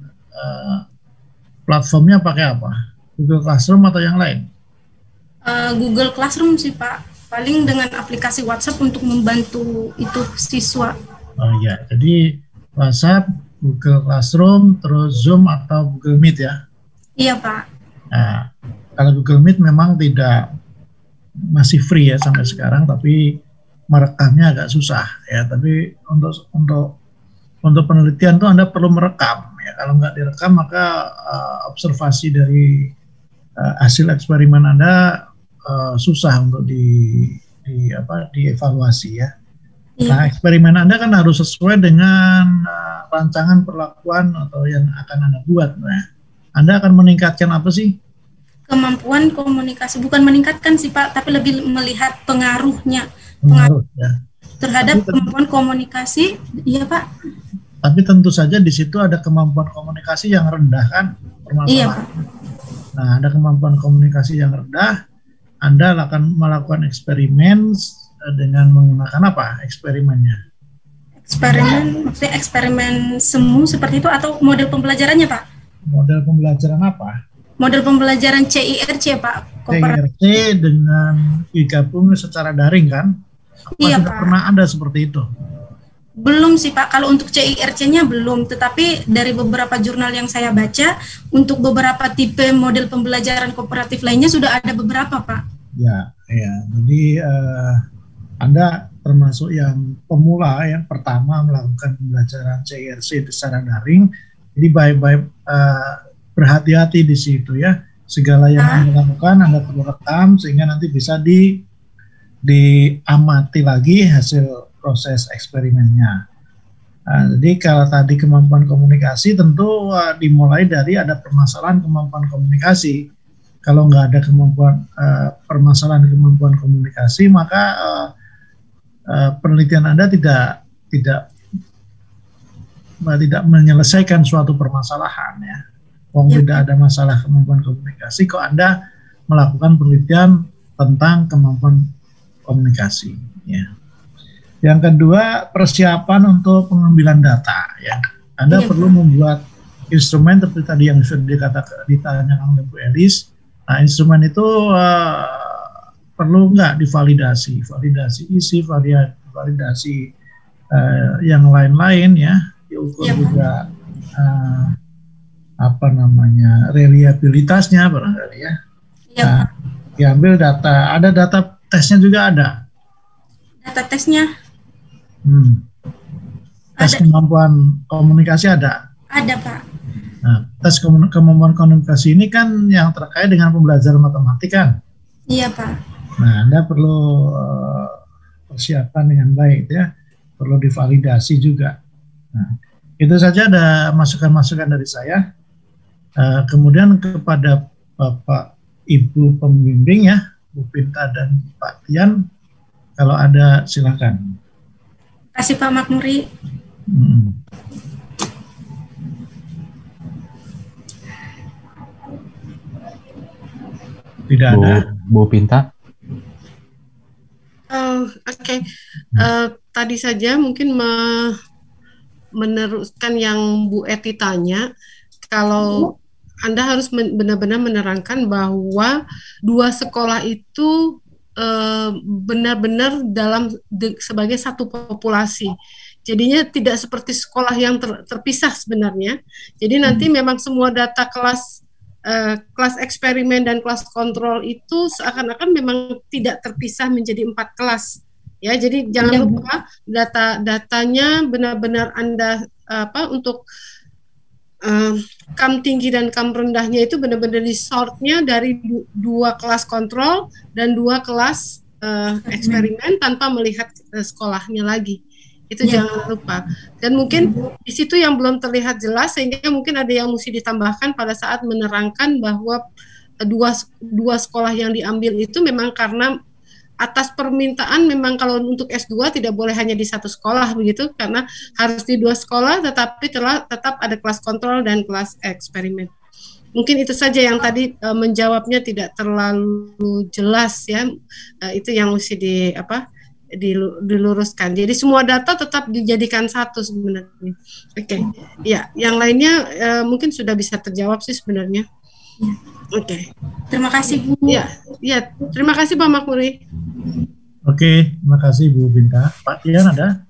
platformnya pakai apa? Google Classroom atau yang lain? Google Classroom sih Pak. Paling dengan aplikasi WhatsApp untuk membantu itu siswa. Oh ya, jadi WhatsApp, Google Classroom, terus Zoom atau Google Meet ya? Iya Pak. Nah, kalau Google Meet memang masih free ya sampai sekarang, tapi merekamnya agak susah ya. Tapi untuk penelitian itu Anda perlu merekam ya. Kalau nggak direkam maka observasi dari hasil eksperimen Anda susah untuk dievaluasi ya. Nah, eksperimen Anda kan harus sesuai dengan rancangan perlakuan atau yang akan Anda buat. Nah, Anda akan meningkatkan apa sih? Kemampuan komunikasi, bukan meningkatkan sih Pak, tapi lebih melihat pengaruhnya. Pengaruh ya. Terhadap kemampuan komunikasi, iya Pak. Tapi tentu saja di situ ada kemampuan komunikasi yang rendah kan? Iya Pak. Nah, ada kemampuan komunikasi yang rendah, Anda akan melakukan eksperimen dengan menggunakan apa eksperimennya? Maksudnya eksperimen semu seperti itu atau model pembelajarannya Pak? Model pembelajaran apa? Model pembelajaran CIRC Pak. CIRC dengan digabung secara daring kan? Iya Pak. Pernah ada seperti itu? Belum sih Pak, kalau untuk CIRC-nya belum, tetapi dari beberapa jurnal yang saya baca, untuk beberapa tipe model pembelajaran kooperatif lainnya sudah ada beberapa Pak. Ya, jadi Anda termasuk yang pemula yang pertama melakukan pembelajaran CIRC secara daring, jadi baik-baik berhati-hati di situ ya. segala yang Anda lakukan Anda perlu rekam sehingga nanti bisa diamati lagi hasil proses eksperimennya. Nah, jadi kalau tadi kemampuan komunikasi tentu dimulai dari ada permasalahan kemampuan komunikasi. Kalau nggak ada permasalahan kemampuan komunikasi, maka penelitian Anda tidak menyelesaikan suatu permasalahan ya. Tidak ada masalah kemampuan komunikasi, kok Anda melakukan penelitian tentang kemampuan komunikasi. Ya. Yang kedua, persiapan untuk pengambilan data. Ya. Anda perlu membuat instrumen seperti tadi yang sudah ditanyakan oleh Bu Elis. Nah, instrumen itu perlu nggak divalidasi, validasi isi, validasi yang lain-lain ya, diukur juga reliabilitasnya barangkali ya. Diambil data, ada data tesnya juga ada. Data tesnya? Tes kemampuan komunikasi ada. Ada, Pak. Nah, tes kemampuan komunikasi ini kan yang terkait dengan pembelajaran matematika kan? Iya, Pak. Nah, Anda perlu persiapan dengan baik ya, perlu divalidasi juga. Nah, itu saja ada masukan-masukan dari saya. Kemudian kepada Bapak Ibu pembimbing ya, Bu Pinta dan Pak Tian, kalau ada silakan. Terima kasih Pak Makmuri. Tidak ada. Bu Pinta. Oke. Tadi saja mungkin meneruskan yang Bu Eti tanya, kalau Anda harus benar-benar menerangkan bahwa dua sekolah itu benar-benar sebagai satu populasi. Jadinya tidak seperti sekolah yang terpisah sebenarnya. Jadi nanti memang semua data kelas eksperimen dan kelas kontrol itu seakan-akan memang tidak terpisah menjadi 4 kelas. Ya, jadi jangan lupa datanya benar-benar Anda untuk kam tinggi dan kam rendahnya itu benar-benar disortnya dari 2 kelas kontrol dan 2 kelas eksperimen tanpa melihat sekolahnya lagi. Itu jangan lupa. Dan mungkin di situ yang belum terlihat jelas, sehingga mungkin ada yang mesti ditambahkan pada saat menerangkan bahwa dua sekolah yang diambil itu memang karena atas permintaan, memang kalau untuk S2 tidak boleh hanya di satu sekolah begitu, karena harus di 2 sekolah, tetapi tetap ada kelas kontrol dan kelas eksperimen. Mungkin itu saja yang tadi menjawabnya tidak terlalu jelas ya. Itu yang mesti diluruskan. Jadi semua data tetap dijadikan satu sebenarnya. Oke. Ya, yang lainnya mungkin sudah bisa terjawab sih sebenarnya. Oke. Terima kasih Bu. Ya, terima kasih Pak Makmuri. Oke, terima kasih Bu Binta. Pak Tian ada?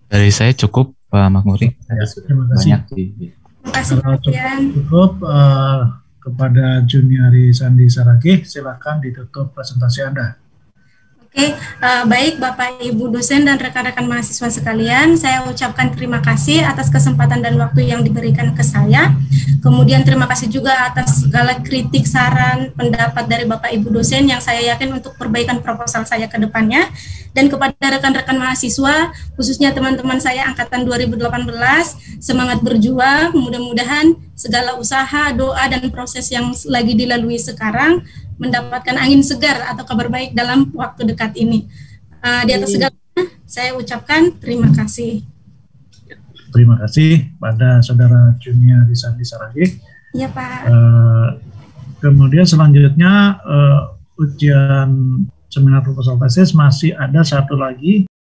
Dari saya cukup Pak Makmuri. Terima kasih. Terima kasih Pak Tian. Cukup kepada Juniari Sandi Saragih, silakan ditutup presentasi Anda. Oke, baik Bapak Ibu dosen dan rekan-rekan mahasiswa sekalian, saya ucapkan terima kasih atas kesempatan dan waktu yang diberikan ke saya. Kemudian terima kasih juga atas segala kritik, saran, pendapat dari Bapak Ibu dosen yang saya yakin untuk perbaikan proposal saya ke depannya. Dan kepada rekan-rekan mahasiswa, khususnya teman-teman saya angkatan 2018, semangat berjuang, mudah-mudahan segala usaha, doa, dan proses yang lagi dilalui sekarang mendapatkan angin segar atau kabar baik dalam waktu dekat ini. Di atas segalanya, saya ucapkan terima kasih. Terima kasih pada Saudara Juniari Sandi Saragih. Iya Pak. Kemudian selanjutnya ujian seminar proposal tesis masih ada satu lagi.